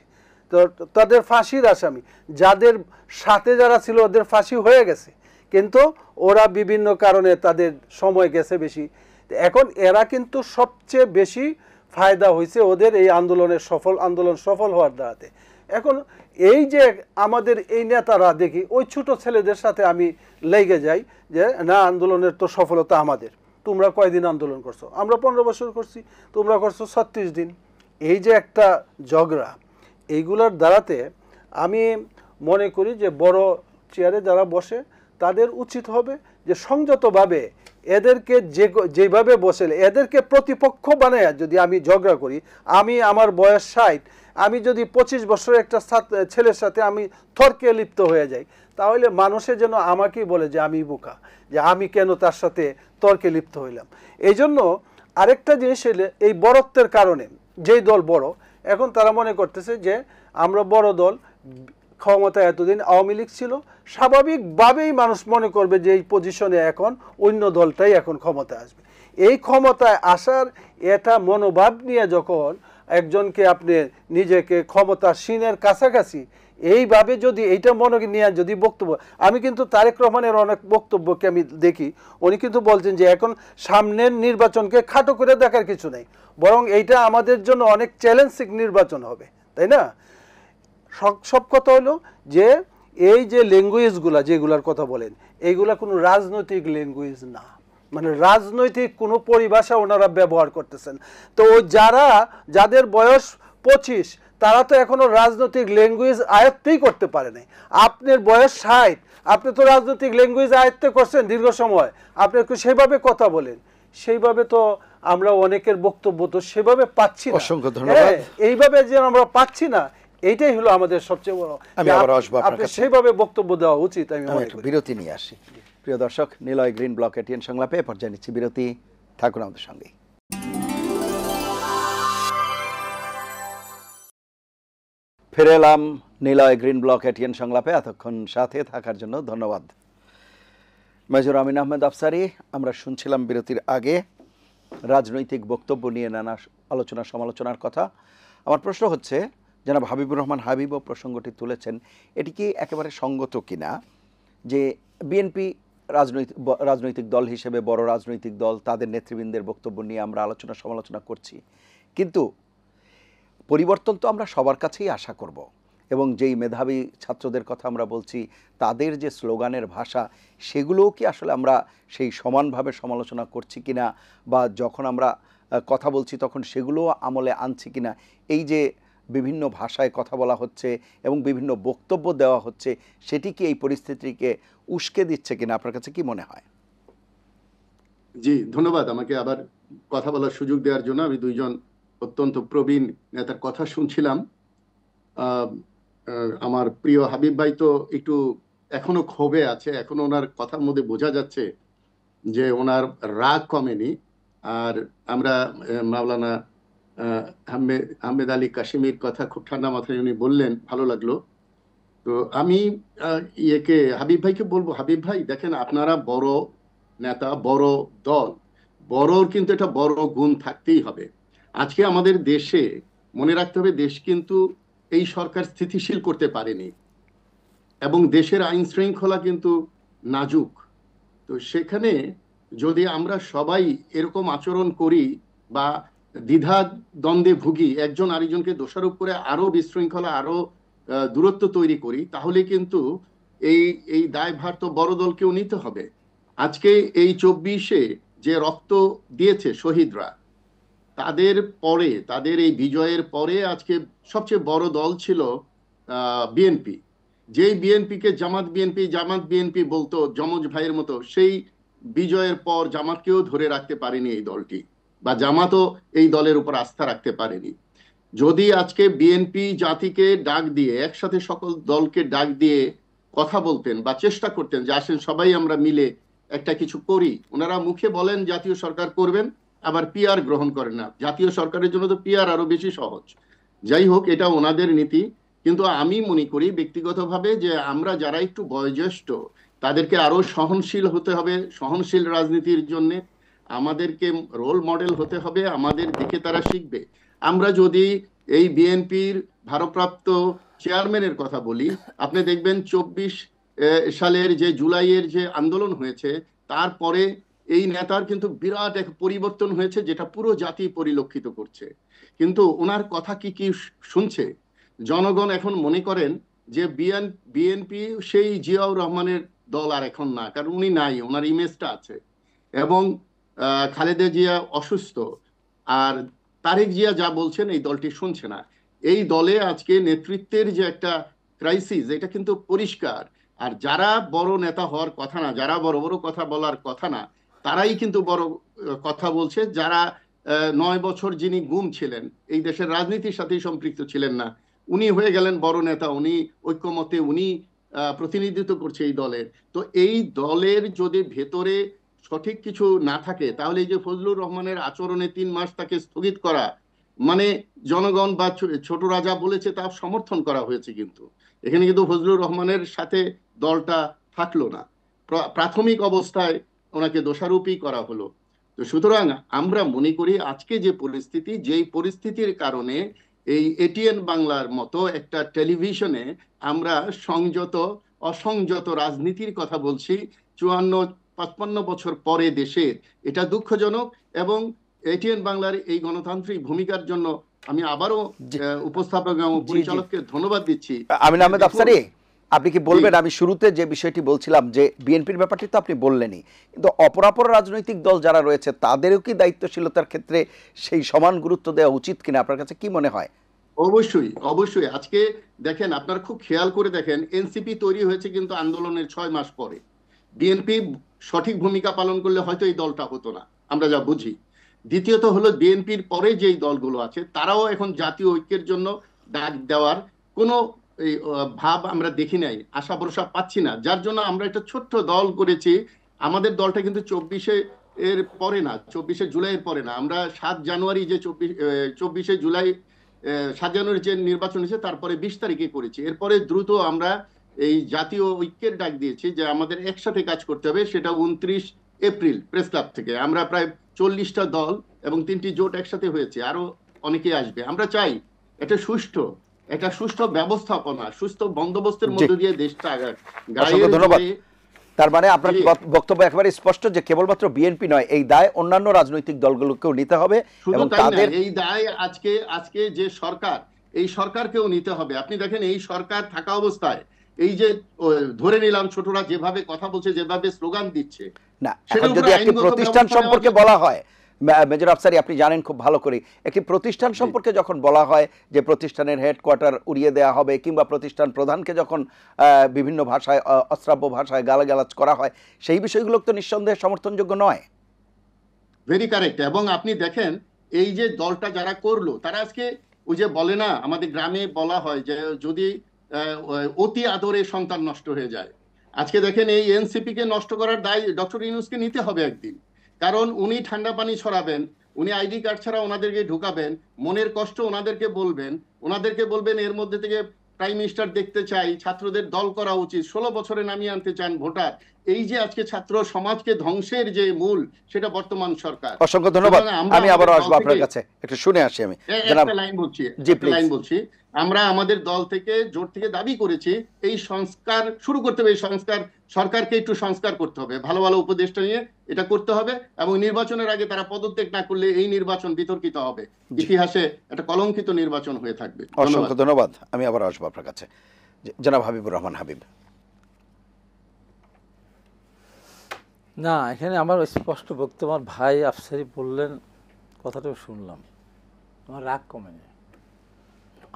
তো তাদের ফাঁসির আসামি যাদের সাথে যারা ছিল ওদের ফাঁসি হয়ে গেছে, কিন্তু ওরা বিভিন্ন কারণে তাদের সময় গেছে বেশি। এখন এরা কিন্তু সবচেয়ে বেশি ফায়দা হয়েছে ওদের এই আন্দোলন সফল হওয়ার দ্বারাতে। এখন এই যে আমাদের এই নেতারা দেখি ওই ছোট ছেলেদের সাথে আমি লেগে যাই যে না, আন্দোলনের তো সফলতা আমাদের, তোমরা কয়দিন আন্দোলন করছো, আমরা 15 বছর করছি, তোমরা করছো 36 দিন। এই যে একটা ঝগড়া, এইগুলোর দ্বারাতে আমি মনে করি যে বড় চেয়ারে যারা বসে তাদের উচিত হবে যে সংযতভাবে এদেরকে যেভাবে বসে এদেরকে প্রতিপক্ষ বানায় যদি আমি ঝগড়া করি, আমি আমার বয়স 60, আমি যদি 25 বছরের একটা ছেলের সাথে আমি তর্কে লিপ্ত হয়ে যাই, তাহলে মানুষে যেন আমাকেই বলে যে আমি বোকা, যে আমি কেন তার সাথে তর্কে লিপ্ত হইলাম। এই জন্য আরেকটা জিনিস হলে এই বড়ত্বের কারণে যেই দল বড়, এখন তারা মনে করতেছে যে আমরা বড় দল, ক্ষমতায় এতদিন আওয়ামী লীগ ছিল, স্বাভাবিকভাবেই মানুষ মনে করবে যে এই পজিশনে এখন অন্য দলটাই এখন ক্ষমতায় আসবে। এই ক্ষমতায় আসার এটা মনোভাব নিয়ে যখন একজনকে আপনি নিজেকে ক্ষমতাসীনের কাছাকাছি এইভাবে যদি এইটা মনে নিয়ে যদি বক্তব্য, আমি কিন্তু তারেক রহমানের অনেক বক্তব্যকে আমি দেখি, উনি কিন্তু বলছেন যে এখন সামনের নির্বাচনকে খাটো করে দেখার কিছু নেই, বরং এইটা আমাদের জন্য অনেক চ্যালেঞ্জিং নির্বাচন হবে, তাই না? সব কথা হলো যে এই যে ল্যাঙ্গুয়েজগুলা যেগুলার কথা বলেন, এইগুলা কোনো রাজনৈতিক ল্যাঙ্গুয়েজ না, মানে রাজনৈতিক কোনো পরিভাষা ওনারা ব্যবহার করতেছেন। তো যাদের বয়স 25, তারা তো এখনো রাজনৈতিক ল্যাঙ্গুয়েজ আয়ত্তই করতে পারে নাই। আপনার বয়স 60, আপনি তো রাজনৈতিক ল্যাঙ্গুয়েজ আয়ত্ত করছেন দীর্ঘ সময়, আপনি একটু সেভাবে কথা বলেন। সেইভাবে তো আমরা অনেকের বক্তব্য তো সেভাবে পাচ্ছি না। অসংখ্য ধন্যবাদ। এইভাবে যে আমরা পাচ্ছি না, এইটাই হলো আমাদের সবচেয়ে বড়। আমি আবার আসবো আপনার কাছে, সেভাবে বক্তব্য দেওয়া উচিত। আমি একটু বিরতি নিয়ে আসি। প্রিয় দর্শক, নিলয় গ্রিন ব্লক এটিএন সংলাপে পর্যায়ে নিচ্ছি বিরতি, থাকুন আমাদের সঙ্গে। ফিরে এলাম নিলয় গ্রিন ব্লক এটিএন সংলাপে। এতক্ষণ সাথে থাকার জন্য ধন্যবাদ। মেজর আমিন আহমেদ আফসারি। আমরা শুনছিলাম বিরতির আগে রাজনৈতিক বক্তব্য নিয়ে নানা আলোচনা সমালোচনার কথা। আমার প্রশ্ন হচ্ছে, জনাব হাবিবুর রহমান হাবিবও প্রসঙ্গটি তুলেছেন, এটি কি একেবারে সঙ্গত কিনা যে বিএনপি রাজনৈতিক দল হিসেবে বড় রাজনৈতিক দল, তাদের নেতৃবৃন্দের বক্তব্য নিয়ে আমরা আলোচনা সমালোচনা করছি, কিন্তু পরিবর্তন তো আমরা সবার কাছেই আশা করব, এবং যেই মেধাবী ছাত্রদের কথা আমরা বলছি, তাদের যে স্লোগানের ভাষা, সেগুলোও কি আসলে আমরা সেই সমানভাবে সমালোচনা করছি কিনা, বা যখন আমরা কথা বলছি তখন সেগুলো আমলে আনছি কিনা, এই যে বিভিন্ন ভাষায় কথা বলা হচ্ছে এবং বিভিন্ন বক্তব্য দেওয়া হচ্ছে, সেটি কি এই পরিস্থিতিকে উস্কে দিচ্ছে কিনা, আপনার কাছে কি মনে হয়? জি, ধন্যবাদ আমাকে আবার কথা বলার সুযোগ দেওয়ার জন্য। আমি দুইজন অত্যন্ত প্রবীণ নেতার কথা শুনছিলাম। আমার প্রিয় হাবিব ভাই তো একটু এখনো ক্ষোভে আছে, এখনো ওনার কথার মধ্যে বোঝা যাচ্ছে যে ওনার রাগ কমেনি। আর আমরা মাওলানা আহমেদ আলী কাশিমির কথা খুব ঠান্ডা মাথায় উনি বললেন, ভালো লাগলো। তো আমি হাবিব ভাইকে বলবো, হাবিব ভাই দেখেন, আপনারা বড় নেতা, বড় দল, বড়র কিন্তু একটা বড় গুণ থাকতেই হবে। আজকে আমাদের দেশে মনে রাখতে হবে, দেশ কিন্তু এই সরকার স্থিতিশীল করতে পারেনি, এবং দেশের আইন শৃঙ্খলা কিন্তু নাজুক। তো সেখানে যদি আমরা সবাই এরকম আচরণ করি বা দ্বিধা দ্বন্দ্বে ভুগি, একজন আরেকজনকে দোষারোপ করে আরো বিশৃঙ্খলা, আরো দূরত্ব তৈরি করি, তাহলে কিন্তু এই দায়ভার তো বড় দলকেও নিতে হবে। আজকে এই 24-এ যে রক্ত দিয়েছে শহীদরা, তাদের পরে, তাদের এই বিজয়ের পরে আজকে সবচেয়ে বড় দল ছিল বিএনপি। যেই বিএনপিকে জামাত বিএনপি বলতো যমজ ভাইয়ের মতো, সেই বিজয়ের পর জামাতকেও ধরে রাখতে পারেনি এই দলটি, বা জামাতও এই দলের উপর আস্থা রাখতে পারেনি। যদি আজকে বিএনপি জাতিকে ডাক দিয়ে, একসাথে সকল দলকে ডাক দিয়ে কথা বলতেন বা চেষ্টা করতেন যে আসেন সবাই আমরা মিলে একটা কিছু করি, ওনারা মুখে বলেন জাতীয় সরকার করবেন, আবার পিআর গ্রহণ করেন না। জাতীয় সরকারের জন্য তো পিআর আরো বেশি সহজ। যাই হোক, এটা ওনাদের নীতি। কিন্তু আমি মনে করি ব্যক্তিগতভাবে যে আমরা যারা একটু বয়োজ্যেষ্ঠ, তাদেরকে আরো সহনশীল হতে হবে। সহনশীল রাজনীতির জন্য আমাদেরকে রোল মডেল হতে হবে, আমাদের দেখে তারা শিখবে। আমরা যদি এই বিএনপির ভারপ্রাপ্ত চেয়ারম্যানের কথা বলি, আপনি দেখবেন 24 সালের যে জুলাইয়ের যে আন্দোলন হয়েছে, তারপরে এই নেতার কিন্তু বিরাট এক পরিবর্তন হয়েছে, যেটা পুরো জাতি পরিলক্ষিত করছে। কিন্তু ওনার কথা কি শুনছে জনগণ? এখন মনে করেন যে বিএনপি সেই জিয়াউর রহমানের দল আর এখন না, কারণ উনি নাই, ওনার ইমেজটা আছে। এবং খালেদা জিয়া অসুস্থ, আর তারেক জিয়া যা বলছেন এই দলটি শুনছে না। এই দলে আজকে নেতৃত্বের যে একটা ক্রাইসিস, এটা কিন্তু পরিষ্কার। আর যারা বড় নেতা হওয়ার কথা না, যারা বড় বড় কথা বলার কথা না, তারাই কিন্তু বড় কথা বলছে, যারা 9 বছর যিনি গুম ছিলেন, এই দেশের রাজনীতির সাথেই সম্পৃক্ত ছিলেন না, উনি হয়ে গেলেন বড় নেতা, উনি ঐক্যমতে উনি প্রতিনিধিত্ব করছে এই দলের। তো এই দলের যদি ভেতরে সঠিক কিছু না থাকে, তাহলে এই যে ফজলুর রহমানের আচরণে 3 মাস তাকে স্থগিত করা, মানে জনগণ বা ছোট রাজা বলেছে তা সমর্থন করা হয়েছে, কিন্তু এখানে কিন্তু ফজলুর রহমানের সাথে দলটা থাকলো না, প্রাথমিক অবস্থায় ওনাকে দোষারোপই করা হলো। তো সুতরাং আমরা মনে করি আজকে যে পরিস্থিতি, যেই পরিস্থিতির কারণে এই এটিএন বাংলার মতো একটা টেলিভিশনে আমরা সংযত অসংযত রাজনীতির কথা বলছি 54-55 বছর পরে দেশে, এটা দুঃখজনক। এবং এটিএন বাংলার এই গণতান্ত্রিক ভূমিকার জন্য আমি আবারও উপস্থাপক এবং পরিচালককে ধন্যবাদ দিচ্ছি। আমিন আহমেদ আফসারী, আপনি কি বলবেন, আমি শুরুতে যে বিষয়টি বলছিলাম যে বিএনপির ব্যাপারটি তো আপনি বললেনই, কিন্তু অপরাপর রাজনৈতিক দল যারা রয়েছে তাদেরও কি দায়িত্বশীলতার ক্ষেত্রে সেই সমান গুরুত্ব দেওয়া উচিত কিনা, আপনার কাছে কি মনে হয়? অবশ্যই অবশ্যই। আজকে দেখেন, আপনারা খুব খেয়াল করে দেখেন, এনসিপি তৈরি হয়েছে কিন্তু আন্দোলনের 6 মাস পরে। বিএনপি সঠিক ভূমিকা পালন করলে হয়তো এই দলটা হতো না, আমরা যা বুঝি। দ্বিতীয়ত হলো, বিএনপির পরে যেই দলগুলো আছে তারাও এখন জাতীয় ঐক্যের জন্য ডাক দেওয়ার কোনো ভাব আমরা দেখি নাই, আশা ভরসা পাচ্ছি না, যার জন্য আমরা একটা ছোট্ট দল করেছি। আমাদের দলটা কিন্তু 24 এর পরে না, 24 জুলাইয়ের পরে না, আমরা 7 জানুয়ারি যে 24 জুলাই 7 জানুয়ারি যে নির্বাচন হয়েছে তারপরে 20 তারিখে করেছি। এরপরে দ্রুত আমরা এই জাতীয় ঐক্যের ডাক দিয়েছি যে আমাদের একসাথে কাজ করতে হবে। সেটা 29 এপ্রিল প্রেস ক্লাব থেকে আমরা প্রায় 40টা দল এবং 3টি জোট একসাথে হয়েছে, আরো অনেকে আসবে। আমরা চাই একটা সুষ্ঠু ব্যবস্থাপনা, সুস্থ বন্দোবস্তের মধ্যে দিয়ে দেশটা ধন্যবাদ। তার মানে আপনার বক্তব্য একেবারে স্পষ্ট যে কেবলমাত্র বিএনপি নয়, এই দায় অন্যান্য রাজনৈতিক দলগুলোকেও নিতে হবে এবং তাদের এই দায় আজকে যে সরকার, এই সরকারকেও নিতে হবে। আপনি দেখেন, এই সরকার থাকা অবস্থায় এই যে ধরে নিলাম ছোটরা যেভাবে কথা বলছে, যেভাবে স্লোগান দিচ্ছে, না, এখন যদি একটি প্রতিষ্ঠান সম্পর্কে বলা হয়, মেজর আফসারী আপনি জানেন খুব ভালো করে, একটি প্রতিষ্ঠান সম্পর্কে যখন বলা হয় যে প্রতিষ্ঠানের হেডকোয়ার্টার উড়িয়ে দেওয়া হবে, কিংবা প্রতিষ্ঠান প্রধানকে যখন বিভিন্ন ভাষায় অশ্রাব্য ভাষায় গালাগালাজ করা হয়, সেই বিষয়গুলো তো নিঃসন্দেহে সমর্থনযোগ্য নয়। Very correct. এবং আপনি দেখেন, এই যে দলটা যারা করলো, তারা আজকে ওই যে বলে না, আমাদের গ্রামে বলা হয় যে যদি অতি আদরে সন্তান নষ্ট হয়ে যায়, আজকে দেখেন এই এনসিপি কে নষ্ট করার দায় ডক্টর ইউনূসকে নিতে হবে একদিন। কারণ উনি ঠান্ডা পানি ছড়াবেন, উনি আইডি কার্ড ছাড়া ওনাদেরকে ঢুকাবেন, মনের কষ্ট ওনাদেরকে বলবেন এর মধ্যে থেকে প্রাইম মিনিস্টার দেখতে চাই, ছাত্রদের দল করা উচিত, 16 বছরে নামিয়ে আনতে চান ভোটার। এই যে আজকে ছাত্র সমাজকে ধ্বংসের যে মূল, সেটা বর্তমান সরকার। অসংখ্য ধন্যবাদ। আমি আবারও আসবো আপনার কাছে, একটু শুনে আসি। আমি একটা লাইন বলছি, আমরা আমাদের দল থেকে, জোট থেকে দাবি করেছি এই সংস্কার শুরু করতে হবে। এই সংস্কার সরকারকে একটু সংস্কার করতে হবে, ভালো ভালো উপদেষ্টা নিয়ে এটা করতে হবে, এবং নির্বাচনের আগে তারা পদত্যাগ না করলে এই নির্বাচন বিতর্কিত হবে, ইতিহাসে একটা কলঙ্কিত নির্বাচন হয়ে থাকবে। অসংখ্য ধন্যবাদ। আমি আবার আসবো আপনার কাছে। জনাব হাবিবুর রহমান হাবিব। না, এখানে আমার স্পষ্ট বক্তব্য, আমার ভাই আফসারী বললেন, কথাটা শুনলাম, আমার রাগ কমেনি।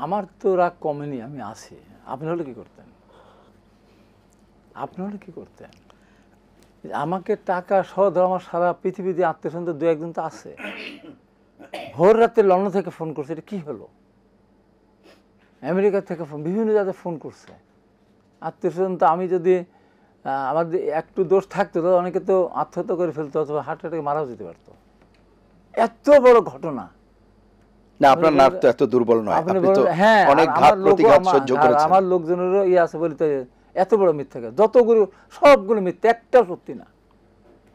আমার তো রাগ কমেনি, আমি আছি। আপনি হলে কি করতেন? আমাকে টাকা সহ ধর, আমার সারা পৃথিবীতে আত্মীয় স্বজন 2-1 তো আছে। ভোর রাতে লন্ডন থেকে ফোন করছে, এটা কি হলো? আমেরিকা থেকে ফোন, বিভিন্ন জায়গায় ফোন করছে আত্মীয় স্বজন। তো আমি যদি আমার একটু দোষ থাকতো, তাহলে অনেকে তো আত্মহত্যা করে ফেলতো, অথবা হার্ট অ্যাটাকে মারাও যেতে পারতো। এত বড় ঘটনা। না, আপনার নাক তো এত দুর্বল নয়, আপনি তো হ্যাঁ, অনেক ঘাত প্রতিঘাত সহ্য করেছেন। আমার লোকজনেরও আছে বলিতে, এত বড় মিথ্যা কথা, যতগুলো সবগুলো মিথ্যা, একটাও সত্যি না।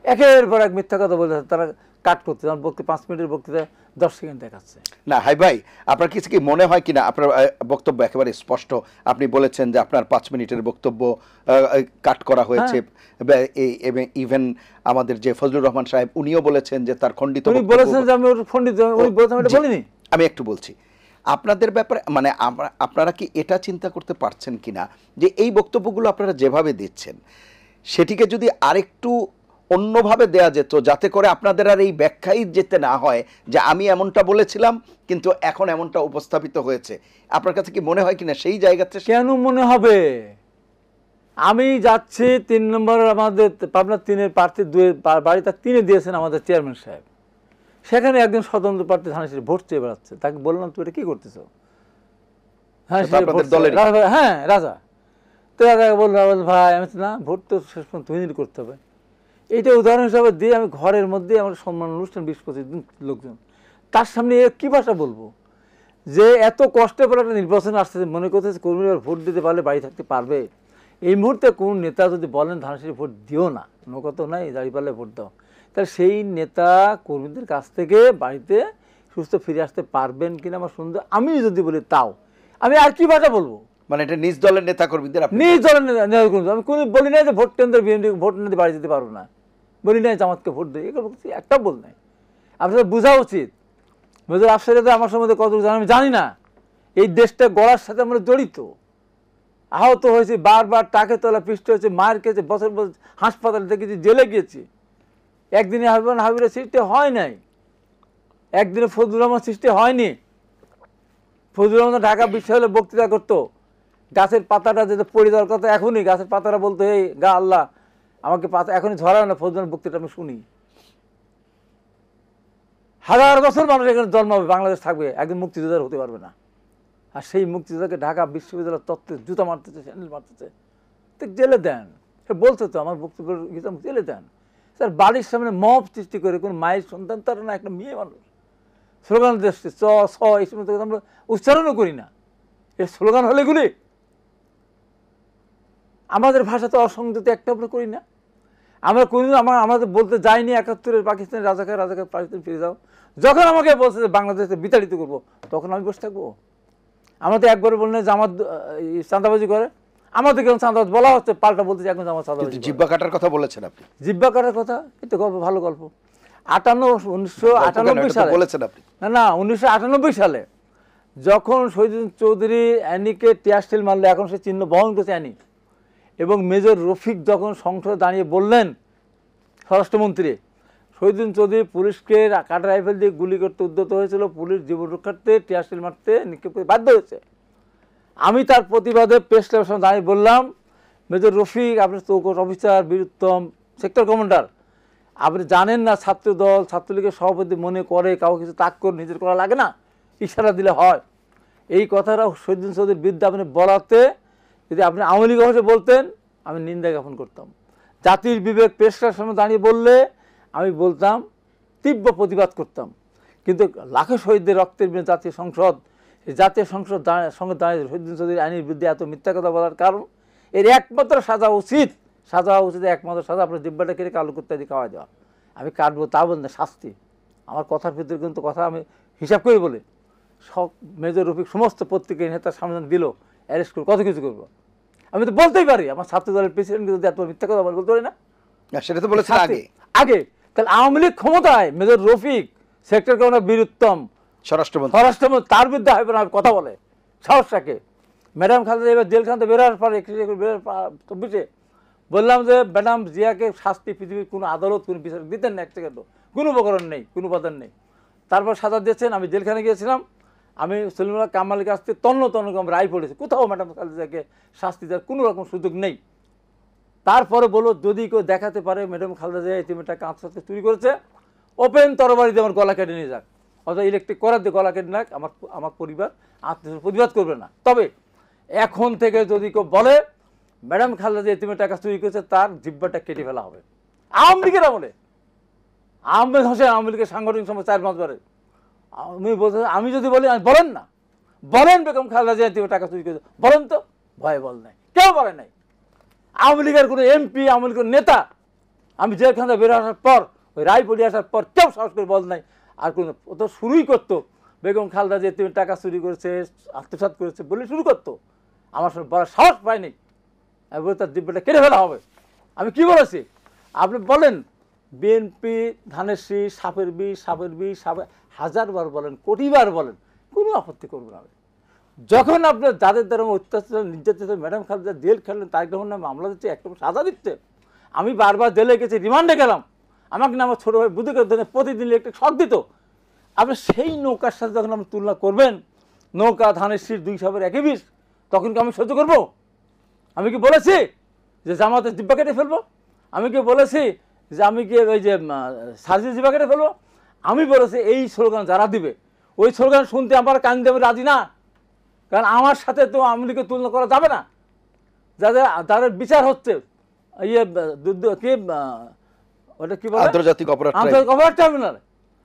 একের পর এক মিথ্যা কথা বলে তারা কাট করতে, 5 মিনিটের বক্তৃতা 10 সেকেন্ড দেখাচ্ছে। না হাই ভাই, আপনার কিছু কি মনে হয় কিনা? আপনার বক্তব্য একেবারে স্পষ্ট, আপনি বলেছেন যে আপনার 5 মিনিটের বক্তব্য কাট করা হয়েছে, ইভেন আমাদের যে ফজলুর রহমান সাহেব উনিও বলেছেন যে তার খণ্ডিত, উনি বলেছেন যে আমি খণ্ডিত, উনি বলেছেন, এটা বলিনি আমি। একটু বলছি আপনাদের ব্যাপারে, মানে আপনারা কি এটা চিন্তা করতে পারছেন কিনা যে এই বক্তব্যগুলো আপনারা যেভাবে দিচ্ছেন, সেটিকে যদি আরেকটু অন্যভাবে দেয়া যেত, যাতে করে আপনাদের আর এই ব্যাখ্যাই যেতে না হয় যে আমি এমনটা বলেছিলাম কিন্তু এখন এমনটা উপস্থাপিত হয়েছে। আপনার কাছে কি মনে হয় কিনা সেই জায়গাতে? কেন মনে হবে? আমি যাচ্ছি 3 নম্বর আমাদের পাবনা 3-এর প্রার্থী 2 বাড়িটা 3-এ দিয়েছেন আমাদের চেয়ারম্যান সাহেব। সেখানে একজন স্বতন্ত্র প্রার্থী ধানের ভোট চেয়ে বেড়াচ্ছে। তাকে বললাম তুমি এটা কি করতেছো? হ্যাঁ, সেটা আপনাদের দলেরই? হ্যাঁ, রাজা। তো রাজাকে বললো ভাই, আমি না, ভোট তো শেষ পর্যন্ত তুমি করতে হবে। এইটা উদাহরণ হিসাবে দিয়ে আমি ঘরের মধ্যে আমার সম্মান অনুষ্ঠান 20-25 দিন লোকজন, তার সামনে কী ভাষা বলবো যে এত কষ্টে পরে একটা নির্বাচন আসতেছে, মনে করতেছে কর্মীরা ভোট দিতে পারলে বাড়ি থাকতে পারবে। এই মুহূর্তে কোন নেতা যদি বলেন ধানের ভোট দিও না, নৌকা তো নাই, দাঁড়িপাল্লে ভোট দাও, তাহলে সেই নেতা কর্মীদের কাছ থেকে বাড়িতে সুস্থ ফিরে আসতে পারবেন কিনা আমার সুন্দর, আমি যদি বলি তাও আমি আর কি ভাষা বলবো? মানে এটা নিজ দলের নেতা কর্মীদের নিজ দলের নেতা কর্মী, আমি কোনো বলি নাই যে ভোট কেন্দ্র বিএনপি ভোট নিতে বাড়ি যেতে পারবো না, বলি নাই জামাতকে ভোট দেয়, এগুলো একটা বল নাই। আপনাদের বোঝা উচিত মেজর আফসার আমার সম্বন্ধে কত জানেন আমি জানি না। এই দেশটা গড়ার সাথে আমরা জড়িত, আহত হয়েছি, বারবার টাকে তলা পিষ্ট হয়েছে, মার খেয়েছে, বছর বছর হাসপাতালে দেখেছি, জেলে গিয়েছি। একদিনে হাবিবের সৃষ্টি হয় নাই, একদিনে ফজলুর রহমান সৃষ্টি হয়নি। ফজলুর রহমান ঢাকা বিশ্ববিদ্যালয়ে বক্তৃতা করতো, গাছের পাতাটা যেটা পড়ে দেওয়ার কথা, এখনই গাছের পাতাটা বলতো এই গা আল্লাহ আমাকে পাতা এখনই ঝরাও না, ফজলুর বক্তৃতা আমি শুনি। হাজার বছর মানুষ এখানে জন্মাবে, বাংলাদেশ থাকবে, একদিন মুক্তিযোদ্ধার হতে পারবে না। আর সেই মুক্তিযোদ্ধাকে ঢাকা বিশ্ববিদ্যালয়ের তত্ত্বে জুতা মারতেছে, স্যান্ডেল মারতেছে, তো জেলে দেন। সে বলতো তো আমার বক্তব্য জেলে দেন। স্যার বাড়ির সামনে মব সৃষ্টি করে কোনো মায়ের সন্তান তারা না, একটা মেয়ে মানুষ স্লোগান দিচ্ছে চ স, এই সমস্ত কথা আমরা উচ্চারণও করি না, এর স্লোগান হলে গুলি। আমাদের ভাষা তো অসংযত একটা আমরা করি না, আমরা কোনদিন আমাদের বলতে যাইনি 71-এর পাকিস্তানের রাজাকে পাকিস্তান ফিরে যাও। যখন আমাকে বলছে যে বাংলাদেশে বিতাড়িত করবো, তখন আমি বসে থাকবো? আমাদের একবার বললেন যে আমার চাঁদাবাজি করে, আমাদের কেমন চাঁদাবাজ বলা হচ্ছে, পাল্টা বলতে এখন আমার চাঁদাবাজি। জিব্বা কাটার কথা বলেছেন আপনি, জিব্বা কাটার কথা, এটা গল্প, ভালো গল্প। 1998 সালে বলেছেন আপনি, না 1998 সালে যখন শহীদুদ্দিন চৌধুরী অ্যানিকে টিয়ার স্টিল মারলো, এখন সে চিহ্ন বহন করছে অ্যানি, এবং মেজর রফিক যখন সংসদে দাঁড়িয়ে বললেন, স্বরাষ্ট্রমন্ত্রী, শহীদুদ্দিন চৌধুরী পুলিশকে কাটা রাইফেল দিয়ে গুলি করতে উদ্যত হয়েছিল, পুলিশ জীবন রক্ষার্থে টিয়ার স্টিল মারতে নিক্ষেপ করে বাধ্য হয়েছে। আমি তার প্রতিবাদে প্রেস ক্লাবের সামনে দাঁড়িয়ে বললাম, মেজর রফিক আপনি চৌকস অফিসার, বীরুত্তম সেক্টর কমান্ডার, আপনি জানেন না ছাত্রদল ছাত্রলীগের সভাপতি মনে করে কাউ কিছু তাক করে নিজের করা লাগে না, ইশারা দিলে হয়। এই কথাটা শহীদুদ্দিন চৌধুরীর বিরুদ্ধে আপনি বলাতে যদি আপনি আওয়ামী লীগ অফিসে বলতেন, আমি নিন্দা জ্ঞাপন করতাম। জাতির বিবেক প্রেস ক্লাবের সামনে দাঁড়িয়ে বললে আমি বলতাম, তীব্র প্রতিবাদ করতাম। কিন্তু লাখো শহীদদের রক্তের বিরুদ্ধে জাতীয় সংসদ সঙ্গে দাঁড়িয়ে শহীদুদ্দিন চৌধুরী আইনের বিরুদ্ধে এত মিথ্যা কথা বলার কারণ, এর একমাত্র সাজা উচিত একমাত্র সাজা আপনার জিব্বাটা কেটে কালো কুত্তা দিয়ে খাওয়া দেওয়া। আমি কাটবো তা বল না, শাস্তি। আমার কথার ভিতরে কিন্তু কথা আমি হিসাব করে বলে সব মেজর রফিক সমস্ত পত্রিকা নেতার সামনে দিল, অ্যারেস্ট করে কত কিছু করবো। আমি তো বলতেই পারি, আমার ছাত্র দলের প্রেসিডেন্ট যদি এত মিথ্যা কথা বলতে পারি না, সেটা তো বলেছেন আগে। তাহলে আওয়ামী লীগ ক্ষমতায়, major Rafiq sector commander Bir Uttom স্বরাষ্ট্রমন্ত্রী, তার বিরুদ্ধে হবে না কথা বলে সাহস রাখে। ম্যাডাম খালেদা এবার জেলখান থেকে বেরোয়ার পরে 24-এ বললাম যে ম্যাডাম জিয়াকে শাস্তি পৃথিবীর কোনো আদালত কোনো বিচার দিতেন না, এক সেকেন্ডও কোনো উপকরণ নেই, কোনো উপাদান নেই। তারপর সাজা দিয়েছেন। আমি জেলখানে গিয়েছিলাম, আমি সলিমুল্লাহ কামালের কাছ থেকে তন্ন রায় পড়েছি, কোথাও ম্যাডাম খালেদাকে শাস্তি দেওয়ার কোনো রকম সুযোগ নেই। তারপরে বলো যদি কেউ দেখাতে পারে ম্যাডাম খালেদা জিয়া এটিএমটা কাঁচ সাথে চুরি করেছে, ওপেন তরবারি দিয়ে আমার গলা কেটে নিয়ে যাক, অথবা ইলেকট্রিক করার দিয়ে গলা কেটে নাক, আমার পরিবার আত্মীয় প্রতিবাদ করবে না। তবে এখন থেকে যদি কেউ বলে ম্যাডাম খালেদা জিয়া এটিএমের টাকা চুরি করেছে, তার জিব্বাটা কেটে ফেলা হবে। আওয়ামী লীগের আমলে আহমেদ হোসেন আওয়ামী লীগের সাংগঠনিক সময় 4-5 বারে আমি বলতে, আমি যদি বলি বলেন না, বলেন বেগম খালেদা জিয়া এটিএমের টাকা চুরি করেছে, বলেন তো, ভয় বল নাই, কেউ বলে নাই। আওয়ামী লীগের কোনো এমপি, আওয়ামী লীগের নেতা আমি জেলখান থেকে বেরো আসার পর, ওই রায় পড়ে আসার পর কেউ সাহস করে বল নাই। আর কোনো ও তো শুরুই করতো বেগম খালেদা জিয়া তুমি টাকা চুরি করেছে, আত্মসাৎ করেছে বলে শুরু করতো, আমার সঙ্গে বলার সাহস পায়নি। আমি বলি তার দিব্যটা কেটে ফেলা হবে। আমি কি বলেছি আপনি বলেন, বিএনপি ধানের শীষ, সাপের বিষ, হাজারবার বলেন, কোটিবার বলেন, কোনো আপত্তি করবো না। যখন আপনার যাদের দ্বারা অত্যাচার নির্যাতিত ম্যাডাম খালেদা জেল খেললেন, তার যখন মামলা দিচ্ছে, একটা সাজা দিচ্ছে, আমি বারবার জেলে গেছি, রিমান্ডে গেলাম, আমাকে না আমার ছোটো ভাই বুদ্ধি করে প্রতিদিন একটা শখ দিত। আপনি সেই নৌকার সাথে যখন আপনি তুলনা করবেন, নৌকা ধানের শীষ 2 সাপের একই বিষ, তখন কি আমি সহ্য করবো? আমি কি বলেছি যে জামাতের জিব্বা কেটে ফেলবো? আমি কি বলেছি যে আমি কি ওই যে সার্জির জিব্বা কেটে ফেলবো? আমি বলেছি এই স্লোগান যারা দিবে ওই স্লোগান শুনতে আমার কান দেবে রাজি না, কারণ আমার সাথে তো আওয়ামী লীগের তুলনা করা যাবে না। যাদের বিচার হচ্ছে ইয়ে কি ওটা কি বলে, আন্তর্জাতিক অপরাধ ট্রাইব্যুনাল,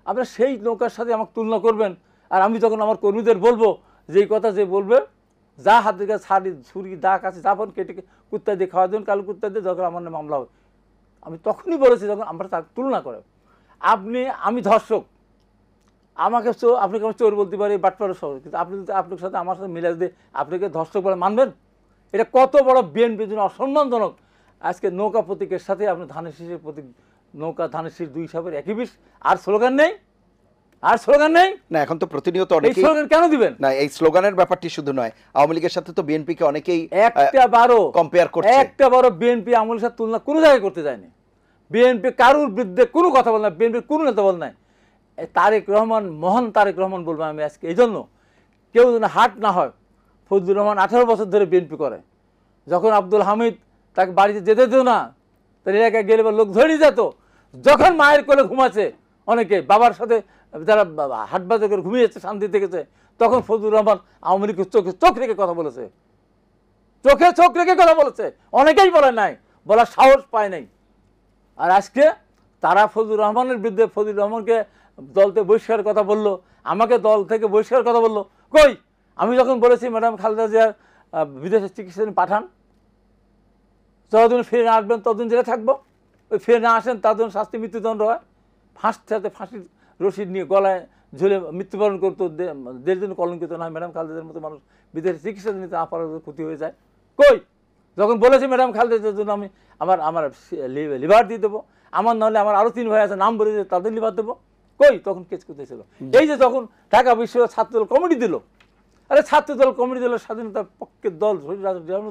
আপনার সেই নৌকার সাথে আমাকে তুলনা করবেন? আর আমি যখন আমার কর্মীদের বলবো যে এই কথা যে বলবে, যা হাত দিকে ছাড়ি ছুরি দাগ আছে যাপন কেটে কুত্তা দিয়ে খাওয়া দেবেন, কালো কুত্তা দিয়ে যখন আমার মামলা হবে, আমি তখনই বলেছি যখন আমরা তার তুলনা করে। আমি ধর্ষক, আমাকে আপনাকে আমি চোর বলতে পারি, বাটপাড়া শহর, কিন্তু আপনি যদি আপনার সাথে আমার সাথে মিলে দিয়ে আপনাকে ধর্ষক বলে মানবেন? এটা কত বড় বিএনপির জন্য অসম্মানজনক। আজকে নৌকা প্রতীকের সাথে আপনি ধানের শীষের প্রতীক, নৌকা ধানের শীষ দুই হিসাবের একই বিষ, আর স্লোগান নেই, আর স্লোগান নেই না। এখন তো প্রতিনিয়ত এই স্লোগান কেন দিবেন? না, এই স্লোগানের ব্যাপারটি শুধু নয়, আওয়ামী লীগের সাথে তো বিএনপিকে অনেকেই কম্পেয়ার করছে। একটা বড় বিএনপি আওয়ামী লীগের সাথে তুলনা কোনো জায়গায় করতে যায়নি। বিএনপি কারুর বিরুদ্ধে কোনো কথা বল না, বিএনপির কোনো নেতা বল নাই। তারেক রহমান, মহান তারেক রহমান বলবো আমি আজকে, এই জন্য কেউ যেন হাট না হয়। ফজলুর রহমান 18 বছর ধরে বিএনপি করে, যখন আব্দুল হামিদ তাকে বাড়িতে যেতে দিত না, তার এলাকায় গেলে লোক ধরে যেত, যখন মায়ের কোলে ঘুমাচ্ছে অনেকে, বাবার সাথে যারা হাটবাজার করে ঘুমিয়েছে শান্তিতে গেছে, তখন ফজলুর রহমান আওয়ামী লীগের চোখে চোখ রেখে কথা বলেছে, চোখে চোখ রেখে কথা বলেছে। অনেকেই বলে নাই, বলার সাহস পায় নাই। আর আজকে তারা ফজলুর রহমানের বিরুদ্ধে, ফজলুর রহমানকে দল থেকে বহিষ্কারের কথা বললো, আমাকে দল থেকে বহিষ্কারের কথা বললো। কই, আমি যখন বলেছি ম্যাডাম খালেদা জিয়ার বিদেশে চিকিৎসা পাঠান, যতদিন ফিরে না আসবেন ততদিন জেলে থাকবো, ওই ফিরে না আসেন তার জন্য শাস্তি মৃত্যুদণ্ড হয়, ফাঁসির রশিদ নিয়ে গলায় ঝুলে মৃত্যুবরণ করতো, দেশের জন্য কলঙ্কিত নয়। ম্যাডাম খালেদার মতো মানুষ বিদেশে চিকিৎসা নিতে না পারার ক্ষতি হয়ে যায়। কই, যখন বলেছি ম্যাডাম খালেদার জন্য আমি আমার লিভার দিয়ে দেবো, আমার নাহলে আমার আরও 3 ভাই আছে নাম বলে তাদের লিভার দেবো, কই তখন কেস করতে ছিল। এই যে তখন ঢাকা বিশ্ববিদ্যালয় ছাত্রদল কমিটি দিল, আরে ছাত্রদল কমিটি দিল, স্বাধীনতার পক্ষের দল,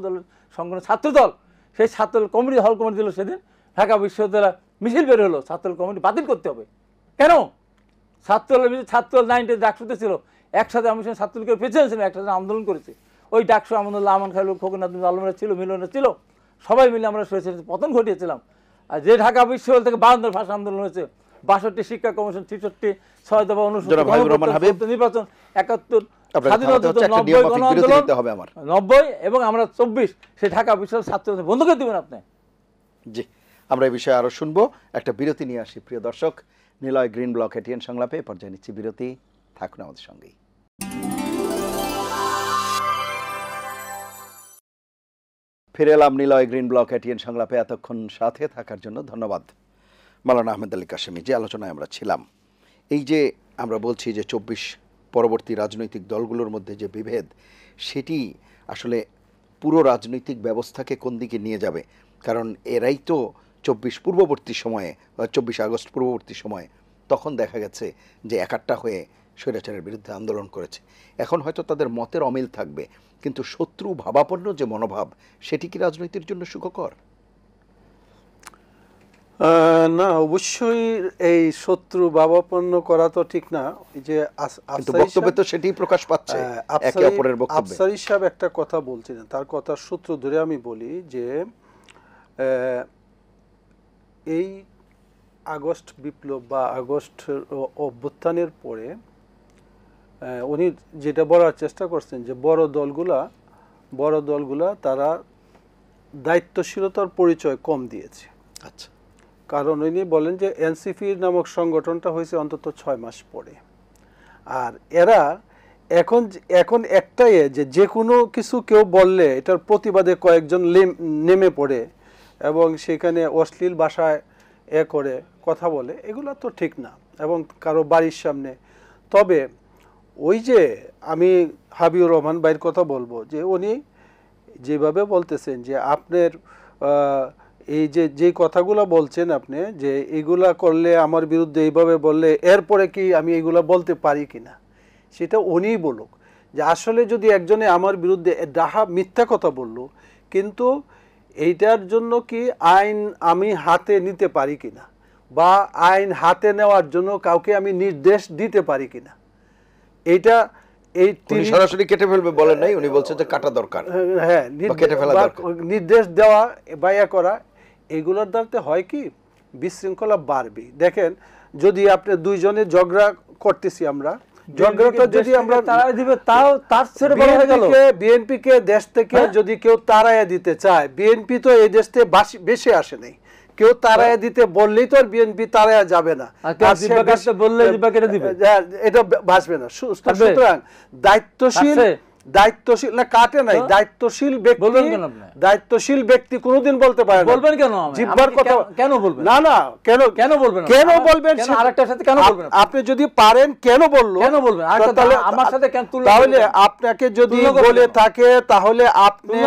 দলের সংগঠন ছাত্রদল, সেই ছাত্রদল কমিটি হল কমিটি দিল। সেদিন ঢাকা বিশ্ববিদ্যালয় মিছিল বের হলো, ছাত্রদল কমিটি বাতিল করতে হবে। কেন? ছাত্রদল 90 ডাকসুতে ছিল, একসাথে আমি ছাত্রলীগের প্রেসিডেন্ট ছিলাম, একসাথে আন্দোলন করেছি। ওই ডাকসু আমানুল্লাহ, আমান খাইল, খোকন আব্দুল আলমরা ছিল, মিলনরা ছিল, সবাই মিলে আমরা পতন ঘটিয়েছিলাম। আর যে ঢাকা বিশ্ববিদ্যালয় থেকে 52 ভাষা আন্দোলন হয়েছে, 62 শিক্ষা কমিশন, 63 6 দফা অনুসূচি, নির্বাচন, 71 স্বাধীনতা, 90 গণ আন্দোলন, 90 এবং আমরা 24, সেই ঢাকা বিশ্ববিদ্যালয় ছাত্র বন্ধ করে দেবেন আপনি। জি, আমরা এই বিষয়ে আরো শুনবো, একটা বিরতি নিয়ে আসি। প্রিয় দর্শক, নিলয় গ্রিন ব্লক এটিএন সংলাপে পর্যায়ে নিচ্ছি বিরতি, থাকুন আমাদের সঙ্গেই। ফিরে এলাম নিলয় গ্রিন ব্লক এটিএন সংলাপে। এতক্ষণ সাথে থাকার জন্য ধন্যবাদ। মাওলানা আহমেদ আলী কাশেমি, যে আলোচনায় আমরা ছিলাম, এই যে আমরা বলছি যে 24 পরবর্তী রাজনৈতিক দলগুলোর মধ্যে যে বিভেদ, সেটি আসলে পুরো রাজনৈতিক ব্যবস্থাকে কোন দিকে নিয়ে যাবে। কারণ এরাই তো 24 পূর্ববর্তী সময়ে, 24 আগস্ট পূর্ববর্তী সময়ে, তখন দেখা গেছে যে একাট্টা হয়ে স্বৈরাচারের বিরুদ্ধে আন্দোলন করেছে। এখন হয়তো তাদের মতের অমিল থাকবে, কিন্তু শত্রু ভাবাপন্ন যে মনোভাব, সেটি কি রাজনীতির জন্য সুখকর? না, অবশ্যই এই শত্রু ভাবাপন্ন করা তো ঠিক না। যে বক্তব্যে তো সেটি প্রকাশ পাচ্ছে একে অপরের বক্তব্যে। আফসারি সাহেব একটা কথা বলছিলেন, তার কথার সূত্র ধরে আমি বলি যে এই আগস্ট বিপ্লব বা আগস্ট অভ্যুত্থানের পরে উনি যেটা বলার চেষ্টা করছেন যে বড় দলগুলা তারা দায়িত্বশীলতার পরিচয় কম দিয়েছে। আচ্ছা, কারণ উনি বলেন যে এনসিপি নামক সংগঠনটা হয়েছে অন্তত 6 মাস পরে, আর এরা এখন একটাই যে কোনো কিছু কেউ বললে এটার প্রতিবাদে কয়েকজন নেমে পড়ে এবং সেখানে অশ্লীল ভাষায় করে কথা বলে, এগুলো তো ঠিক না, এবং কারো বাড়ির সামনে। তবে ওই যে আমি হাবিবুর রহমান ভাইয়ের কথা বলবো, যে উনি যেভাবে বলতেছেন যে আপনার এই যে কথাগুলো বলছেন আপনি, যে এগুলা করলে আমার বিরুদ্ধে এইভাবে বললে এরপরে কি আমি এগুলা বলতে পারি কিনা, সেটা উনিই বলুক। যে আসলে যদি একজনে আমার বিরুদ্ধে ডাহা মিথ্যা কথা বললো, কিন্তু এইটার জন্য কি আইন আমি হাতে নিতে পারি কিনা, বা আইন হাতে নেওয়ার জন্য কাউকে আমি নির্দেশ দিতে পারি কিনা, এই উনি সরাসরি কেটে ফেলবে বলেন নাই, উনি বলছে যে কাটা দরকার, হ্যাঁ বা কেটে ফেলা দরকার। নির্দেশ দেওয়া বা ইয়া করা, এগুলোর দ্বারাতে হয় কি বিশৃঙ্খলা বাড়বে। দেখেন যদি আপনি দুইজনে ঝগড়া করতেছি, আমরা ঝগড়াটা যদি আমরা তারাই দিবে, তাও তার ছেড়ে বড় হয়ে গেল। বিএনপি কে দেশ থেকে যদি কেউ তাড়াইয়া দিতে চায়, বিএনপি তো এই দেশ থেকে বেশি আসে নাই, কেউ তাড়াইয়া দিতে বললেই তো আর বিএনপি তাড়াইয়া যাবে না, বললে দিবে, এটা বাঁচবে না। সুতরাং দায়িত্বশীল না কাটে নাই, দায়িত্বশীল ব্যক্তি কোনোদিন বলতে পারে না। বলবেন কেন? জিহ্বার কথা কেন বলবেন? না না, কেন বলবেন? কেন বলবেন? আরেকটার সাথে কেন বলবেন? আপনি যদি পারেন কেন বললো, কেন বলবেন? আমার সাথে কেন তুলনা? তাহলে আপনাকে যদি বলে থাকে তাহলে আপনি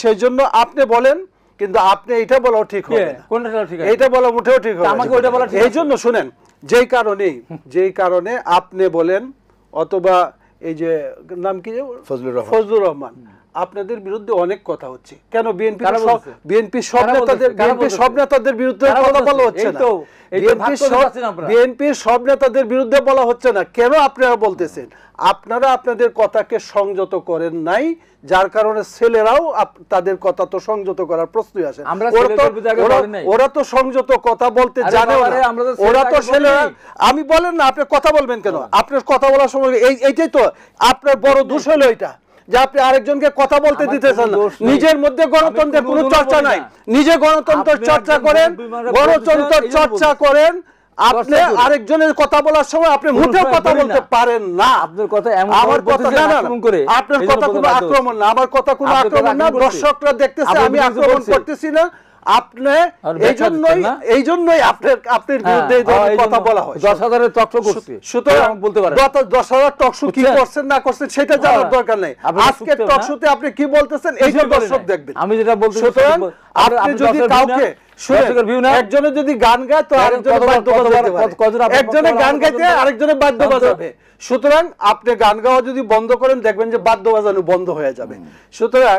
সেই জন্য আপনি বলেন, কিন্তু আপনি এটা বলাও ঠিক হবে না। কোনটা ঠিক? এটা বলা মোটেও ঠিক হবে না। আমাকে ওটা বলা ঠিক। এই জন্য শুনেন, যেই কারণে আপনি বলেন, অথবা এই যে নাম কি ফজলুর রহমান, আপনাদের বিরুদ্ধে অনেক কথা হচ্ছে। কেন বিএনপি সব নেতাদের বিরুদ্ধে কথা বলা হচ্ছে না? বিএনপির সব নেতাদের বিরুদ্ধে বলা হচ্ছে না কেন? আপনারা বলতেছেন আপনারা আপনাদের কথাকে সংযত করেন নাই, যার কারণে ছেলেরাও তাদের কথা তো সংযত করার প্রশ্নই আসে। ওরা তো সংযত কথা বলতে জানে, ওরা তো ছেলেরা। আমি বলেন না আপনি কথা বলবেন কেন? আপনার কথা বলার সময় এইটাই তো আপনার বড় দোষ হলো, এটা যে আপনি আরেকজনকে কথা বলতে দিতেছেন না। নিজের মধ্যে গণতন্ত্রের কোনো চর্চা নাই, নিজে গণতন্ত্রের চর্চা করেন, গণতন্ত্রের চর্চা করেন। আপনি আরেকজনের কথা বলার সময় আপনি মুঠেও কথা বলতে পারেন না। আপনার কথা এমন, আমার কথা না, আপনার কথা কোনো আক্রমণ না, আমার কথা কোনো আক্রমণ না। দর্শকরা দেখতেছে আমি আক্রমণ করতেছি না। আপনি এই জন্যই আপনার বিরুদ্ধে এই ধরনের কথা বলা হয়। 10,000 টকশো করছে, সুতরাং বলতে পারেন 10,000 টকশো কি করছেন না করছেন সেটা জানার দরকার নাই। আজকে টকশোতে আপনি কি বলতেছেন এইটা দর্শক দেখবেন। আমি যেটা বলতে, সুতরাং আপনি যদি কাউকে একজনে যদি গান গায় তো আরেকজনে বাদ্য বাজাতে পারে, একজনে গান গাইতে আরেকজনে বাদ্য বাজাবে। সুতরাং আপনি গান গাওয়া যদি বন্ধ করেন দেখবেন যে বাদ্য বাজানো বন্ধ হয়ে যাবে। সুতরাং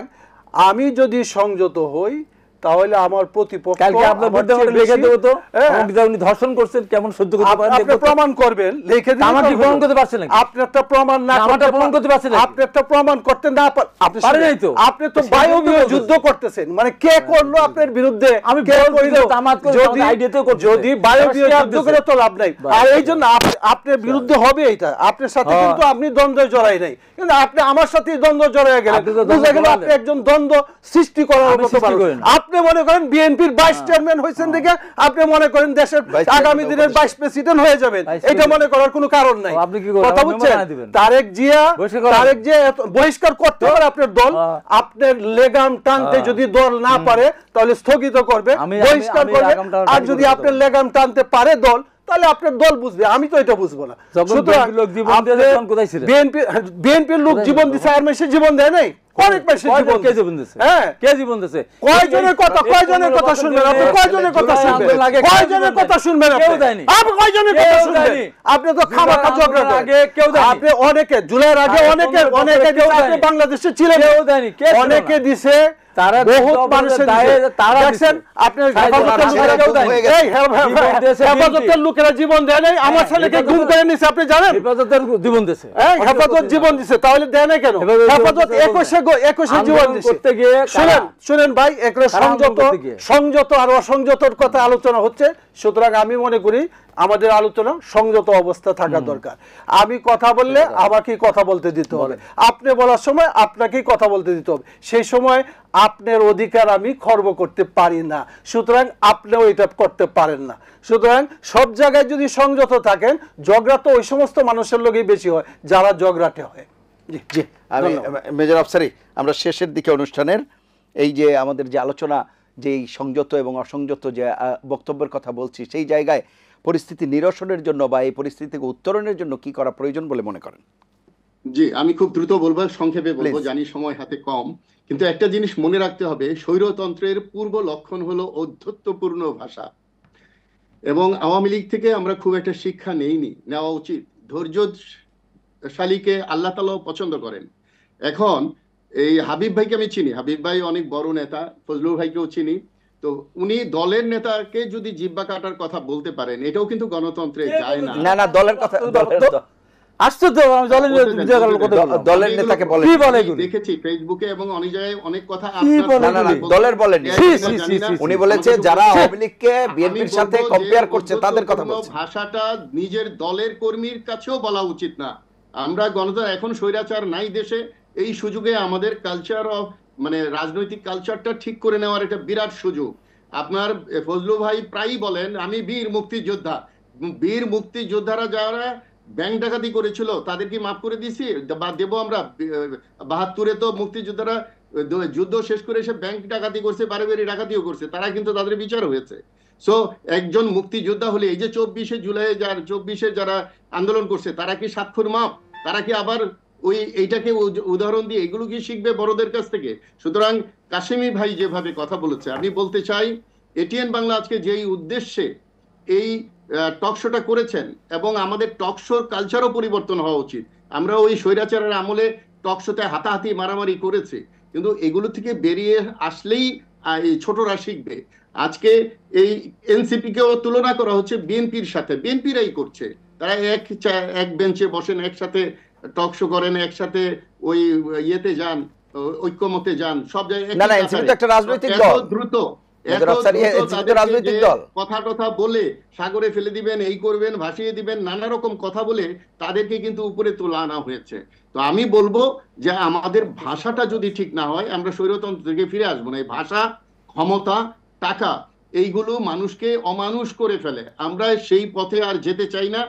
আমি যদি সংযত হই তাহলে আমার প্রতিপক্ষ ধর্ষণ করছেন কেমন সহ্য করতে পারেন, আপনি প্রমাণ করবেন, লিখে দিন। আমাকে প্রমাণ করতে পারছেন? আপনি একটা প্রমাণ না, আমারটা প্রমাণ করতে পারছেন? আপনি একটা প্রমাণ করতে না পারেন নাই তো। আপনি তো বায়বীয় যুদ্ধ করতেছেন, মানে কে করলো আপনার বিরুদ্ধে? আমি যদি বায়বীয় যুদ্ধ করে তো লাভ নাই। আর এই জন্য আপনার বিরুদ্ধে হবে এটা, আপনার সাথে কিন্তু আপনি দ্বন্দ্বে জড়াই নাই, কিন্তু আপনি আমার সাথে দ্বন্দ্ব জড়াই গেলেন, বুঝা গেল আপনি একজন দ্বন্দ্ব সৃষ্টি করার মতো পারেন। আপনি মনে করেন বিএনপির ভাইস চেয়ারম্যান হয়েছেন দেখে আপনি মনে করেন দেশের আগামী দিনের ভাইস প্রেসিডেন্ট হয়ে যাবেন, এটা মনে করার কোনো কারণ নাই। কথা বুঝছেন? তারেক জিয়া বহিষ্কার করতে পারে আপনার দল, আপনার লেগাম টানতে যদি দল না পারে তাহলে স্থগিত করবে, বহিষ্কার করবে। আর যদি আপনার লেগাম টানতে পারে দল তাহলে আপনার দল বুঝবে, আমি তো এটা বুঝবো না। বিএনপির লোক জীবন দিচ্ছে, আর মেসে জীবন দেয় নাই? অনেক বেশি জীবন দিচ্ছে। হ্যাঁ, কে জীবন দিচ্ছে? কয়জনের কথা শুনবেন আপনি? কয়জনের কথা শুনবেন? কয়জনের কথা শুনবেন আপনি? আপনি কয়জনের কথা শুনবেন? আপনি তো খামাখা ঝগড়া করেন। আপনি অনেকে জুলাইয়ের আগে অনেকে দিছে, আপনি বাংলাদেশে ছিলেন, অনেকে দিছে, বহুত মানুষের দেখছেন আপনার হেফাজতের লোকেরা জীবন দেয় নাই, আমার ছেলেকে গুম করে নিছে, আপনি জানেন? হেফাজতের জীবন দিছে, হেফাজত জীবন দিছে, তাহলে দেয় না কেন? হেফাজত 21 জীবন দিছে। শুনেন ভাই, একটা সংযত আর অসংযতর কথা আলোচনা হচ্ছে। সুতরাং আমি মনে করি আমাদের আলোচনা সংযত অবস্থা থাকা দরকার। আমি কথা বললে আমাকেই কথা বলতে দিতে হবে, আপনি বলার সময় আপনাকেই কথা বলতে দিতে হবে। সেই সময় আপনার অধিকার আমি খর্ব করতে পারি না, সুতরাং আপনিও এটা করতে পারেন না। সুতরাং সব জায়গায় যদি সংযত থাকেন, ঝগড়া তো ওই সমস্ত মানুষের লোকই বেশি হয় যারা ঝগড়াটে হয়। জি জি, আমি মেজর আফসারি, আমরা শেষের দিকে অনুষ্ঠানের এই যে আমাদের যে আলোচনা, যে সংযত এবং অসংযত যে বক্তব্যের কথা বলছি, সেই জায়গায় পরিস্থিতি নিরসনের জন্য বা এই পরিস্থিতি থেকে উত্তরণের জন্য কি করা প্রয়োজন বলে মনে করেন? জি, আমি খুব দ্রুত বলবো, সংক্ষেপে বলবো, জানি সময় হাতে কম, কিন্তু একটা জিনিস মনে রাখতে হবে, স্বৈরতন্ত্রের পূর্ব লক্ষণ হলো ঔদ্ধত্যপূর্ণ ভাষা। এবং আওয়ামী লীগ থেকে আমরা খুব একটা শিক্ষা নেওয়া উচিত। ধৈর্যশালীকে আল্লাহ তাআলাও পছন্দ করেন। এখন এই হাবিব ভাইকে আমি চিনি, হাবিব ভাই অনেক বড় নেতা, ফজলুল ভাইকেও চিনি। তো উনি দলের নেতাকে যদি জিহ্বা কাটার কথা বলতে পারেন, এটাও কিন্তু গণতন্ত্রে যায় না। না, দলের কথা আসছে তো আমি দলের দলের নেতাকে বলেন কি বলে এগুলো? দেখেছি ফেসবুকে এবং অনেক জায়গায় অনেক কথা কি বলে না না না, এগুলি? দলের বলেননি। ছি, ছি, ছি, ছি, উনি ছি। বলেছে যারা আওয়ামী লীগকে আমি বিএনপির বলবো সাথে যে কম্পেয়ার করছে তাদের কথা উদ্যোক্তপূর্ণ বলছে। ভাষাটা নিজের দলের কর্মীর কাছেও বলা উচিত না। আমরা গণতন্ত্র, এখন স্বৈরাচার নাই দেশে, এই সুযোগে আমাদের কালচার অফ মানে রাজনৈতিক কালচারটা ঠিক করে নেওয়ার একটা বিরাট সুযোগ। আপনার ফজলু ভাই প্রায়ই বলেন আমি বীর মুক্তিযোদ্ধা। বীর মুক্তিযোদ্ধারা যারা ব্যাংক ডাকাতি করেছিল তাদের কি মাফ করে দিছি বা দেবো আমরা? ৭২-এ তো মুক্তিযোদ্ধারা যুদ্ধ শেষ করে এসে ব্যাংক ডাকাতি করছে, বাড়ি বাড়ি ডাকাতিও করছে, তারা কিন্তু তাদের বিচার হয়েছে। সো একজন মুক্তিযোদ্ধা হলে এই যে ২৪শে জুলাই ২৪শে যারা আন্দোলন করছে তারা কি স্বাক্ষর মাপ? তারা কি আবার ওই এইটাকে উদাহরণ দিয়ে এগুলো কি শিখবে বড়দের কাছ থেকে? সুতরাং কাশেমি ভাই যেভাবে কথা বলেছে, আমি বলতে চাই এটিএন বাংলা আজকে যেই উদ্দেশ্যে এই টকশোটা করেছেন, এবং আমাদের টকশোর কালচারও পরিবর্তন হওয়া উচিত। আমরা ওই স্বৈরাচারের আমলে টকশোতে হাতাহাতি মারামারি করেছি, কিন্তু এগুলো থেকে বেরিয়ে আসলেই এই ছোটরা শিখবে। আজকে এই এনসিপি কেও তুলনা করা হচ্ছে বিএনপির সাথে, বিএনপিরাই করছে। তারা এক বেঞ্চে বসেন, একসাথে টকশো করেন, একসাথে ওই ইয়েতে যান, ঐক্যমতে যান, সব জায়গায় না না, এনসিপি তো একটা রাজনৈতিক দল। দ্রুত রাজনৈতিক দল কথা বলে সাগরে ফেলে দিবেন, এই করবেন, ভাসিয়ে দিবেন, নানা রকম কথা বলে তাদেরকে কিন্তু উপরে তোলা আনা হয়েছে। তো আমি বলবো যে আমাদের ভাষাটা যদি ঠিক না হয় আমরা স্বৈরতন্ত্র থেকে ফিরে আসবো না। এই ভাষা, ক্ষমতা, টাকা এইগুলো মানুষকে অমানুষ করে ফেলে। আমরা সেই পথে আর যেতে চাই না।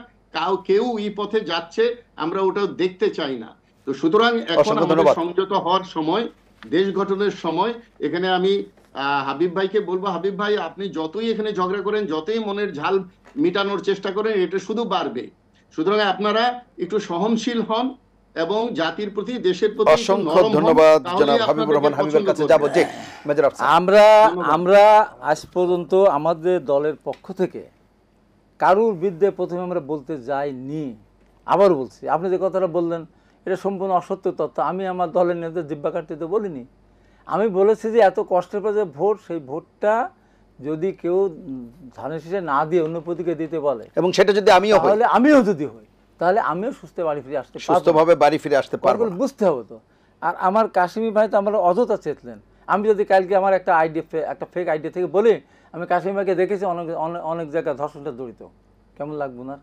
কেউ এই পথে যাচ্ছে আমরা ওটা দেখতে চাই না। তো সুতরাং এখন আমাদের সংযত হওয়ার সময়, দেশ গঠনের সময়। এখানে আমি হাবিব ভাইকে বলবো, হাবিব ভাই আপনি যতই এখানে ঝগড়া করেন, যতই মনের ঝাল মিটানোর চেষ্টা করেন, এটা শুধু বাড়বে। সুতরাং আপনারা একটু সহনশীল হন এবং জাতির প্রতি, দেশের প্রতি অসংখ্য ধন্যবাদ জনাব হাবিবুর রহমান। হাবিবের কাছে যাব। জি মেজর আফসার। আমরা আজ পর্যন্ত আমাদের দলের পক্ষ থেকে কারুর বিরুদ্ধে প্রথমে আমরা বলতে যাইনি। আবার বলছি, আপনি যে কথাটা বললেন এটা সম্পূর্ণ অসত্য তথ্য। আমি আমার দলের নেতা জিব্বা কাটতে বলিনি। আমি বলেছি যে এত কষ্টের পর যে ভোট, সেই ভোটটা যদি কেউ ধানের শীষে না দিয়ে অন্য প্রতীকে দিতে বলে, এবং সেটা যদি আমিও যদি হই, তাহলে আমিও সুস্থ বাড়ি ফিরে আসতে, সুস্থভাবে বাড়ি ফিরে আসতে পারবো, বুঝতে হবে তো। আর আমার কাশিমি ভাই তো আমরা অযথা চেতলেন। আমি যদি কালকে আমার একটা ফেক আইডিয়া থেকে বলি আমি কাশিমি ভাইকে দেখেছি অনেক জায়গায় ধর্ষণটা জড়িত, কেমন লাগবে না?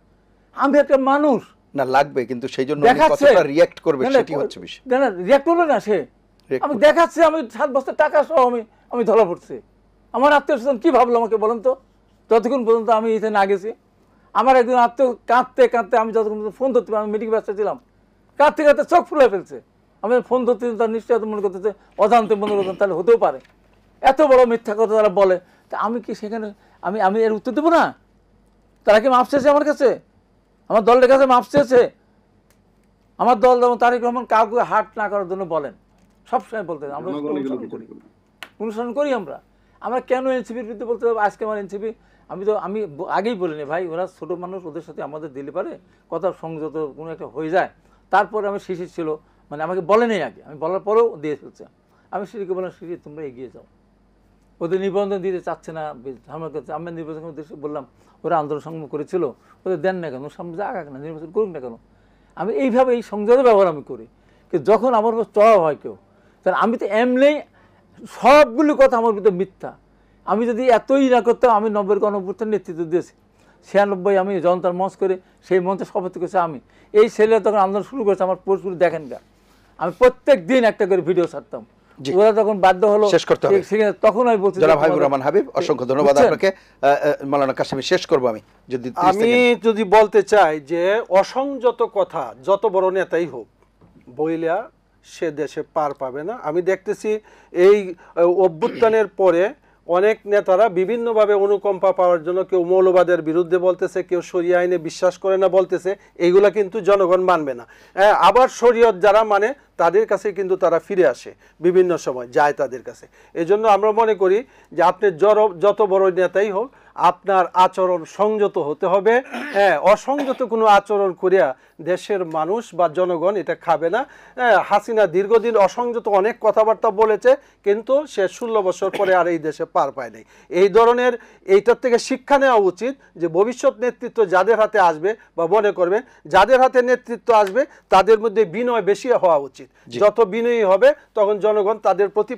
আমি একটা মানুষ, না লাগবে, কিন্তু সেই জন্য কতটা রিঅ্যাক্ট করবে সেটি হচ্ছে বিষয়। না রিঅ্যাক্ট করবে না, সে আমি দেখাচ্ছি আমি 7 বছর টাকা সহ আমি ধরা পড়ছি। আমার আত্মীয় স্বজন কি ভাবলো আমাকে বলেন তো? যতক্ষণ পর্যন্ত আমি এখানে না গেছি, আমার একজন আত্মীয় কাঁদতে কাঁদতে, আমি যতক্ষণ ফোন ধরতে আমি মিটিং ব্যস্ত ছিলাম, কাঁদতে কাঁদতে চোখ ফুলে ফেলছে। আমি ফোন ধরতে তার নিশ্চয়ই মনে করতেছে অজান্তে মনে করতেন, তাহলে হতেও পারে এত বড় মিথ্যা কথা তারা বলে। তা আমি কি সেখানে আমি এর উত্তর দেবো না? তারা কি মাপ চেয়েছে আমার কাছে? আমার দলের কাছে মাপ চেয়েছে? আমার দল যেমন তারেক রহমান কাউকে হাট না করার জন্য বলেন, সবসময় বলতে আমরা অনুসরণ করি। আমরা কেন এনসিপির বিরুদ্ধে বলতে হবে? আজকে আমার এনসিপি, আমি আগেই বলিনি ভাই, ওরা ছোটো মানুষ, ওদের সাথে আমাদের দিলে পারে কথা সংযত কোনো একটা হয়ে যায়। তারপরে আমার শিশির ছিল, মানে আমাকে বলেনি আগে, আমি বলার পরেও দিয়ে ফেলছে। আমি শিশিরকে বললাম, শিশির তোমরা এগিয়ে যাও, ওদের নিবন্ধন দিতে চাচ্ছে না আমার কাছে। আমি নির্বাচন বললাম, ওরা আন্দোলন সংগ্রাম করেছিল, ওদের দেন না কেন, সামনে যাক না, নির্বাচন করুক না কেন। আমি এইভাবে এই সংযতের ব্যবহার আমি করি। কিন্তু যখন আমার উপর চড়াও হয় কেউ, তাহলে আমি তো এমনি সবগুলো কথা আমার ভিতরে মিথ্যা। আমি যদি এতই না করতাম, আমি 90-এর গণঅভ্যুত্থানের নেতৃত্ব দিয়েছি, 96 আমি জনতার মঞ্চ করে সেই মঞ্চে সভাপতি করেছি আমি। এই ছেলেরা তখন আন্দোলন শুরু করেছে, আমার পোস্টগুলো দেখেন গা, আমি প্রত্যেক দিন একটা করে ভিডিও ছাড়তাম। ওরা তখন বাধ্য হলো শেষ করতে হবে, তখন আমি বলছি। জনাব হাবিবুর রহমান হাবিব, অসংখ্য ধন্যবাদ আপনাকে। মাওলানা কাশেমি, শেষ করব আমি যদি বলতে চাই যে অসংযত কথা যত বড় নেতাই হোক বইলা সে দেশে পার পাবে না। আমি দেখতেছি এই অভ্যুত্থানের পরে অনেক নেতারা বিভিন্নভাবে অনুকম্পা পাওয়ার জন্য কেউ মৌলবাদের বিরুদ্ধে বলতেছে, কেউ শরিয়া আইনে বিশ্বাস করে না বলতেছে। এইগুলা কিন্তু জনগণ মানবে না। আবার শরীয়ত যারা মানে তাদের কাছে কিন্তু তারা ফিরে আসে, বিভিন্ন সময় যায় তাদের কাছে। এজন্য আমরা মনে করি যে আপনি যত বড় নেতাই হোক, আপনার আচরণ সংযত হতে হবে। হ্যাঁ, অসংযত কোনো আচরণ করিয়া দেশের মানুষ বা জনগণ এটা খাবে না। হাসিনা দীর্ঘদিন অসংযত অনেক কথাবার্তা বলেছে, কিন্তু সে 16 বছর পরে আর এই দেশে পার পায় নাই। এই ধরনের এইটার থেকে শিক্ষা নেওয়া উচিত যে ভবিষ্যৎ নেতৃত্ব যাদের হাতে আসবে বা মনে করবেন যাদের হাতে নেতৃত্ব আসবে তাদের মধ্যে বিনয় বেশি হওয়া উচিত। যত বিনয়ী হবে তখন জনগণ তাদের প্রতি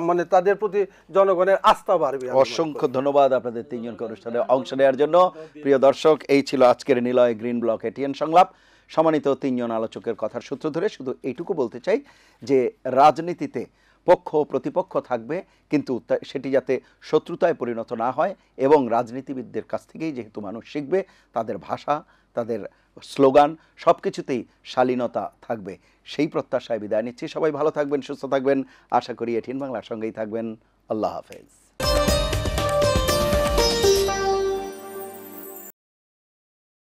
মানে তাদের প্রতি জনগণের আস্থা বাড়বে। অসংখ্য ধন্যবাদ আপনাদের তিনজনকে অনুষ্ঠানে অংশ নেওয়ার জন্য। প্রিয় দর্শক, এই ছিল আজকের নিলয় গ্রিন ব্লক এটিএন সংলাপ। সম্মানিত তিনজন আলোচকের কথার সূত্র ধরে শুধু এইটুকু বলতে চাই যে রাজনীতিতে পক্ষ প্রতিপক্ষ থাকবে, কিন্তু সেটি যাতে শত্রুতায় পরিণত না হয়, এবং রাজনীতিবিদদের কাছ থেকেই যেহেতু মানুষ শিখবে, তাদের ভাষা, তাদের স্লোগান সব কিছুতেই শালীনতা থাকবে, সেই প্রত্যাশায় বিদায় নিচ্ছি। সবাই ভালো থাকবেন, সুস্থ থাকবেন, আশা করি এটিএন বাংলার সঙ্গেই থাকবেন। আল্লাহ হাফেজ।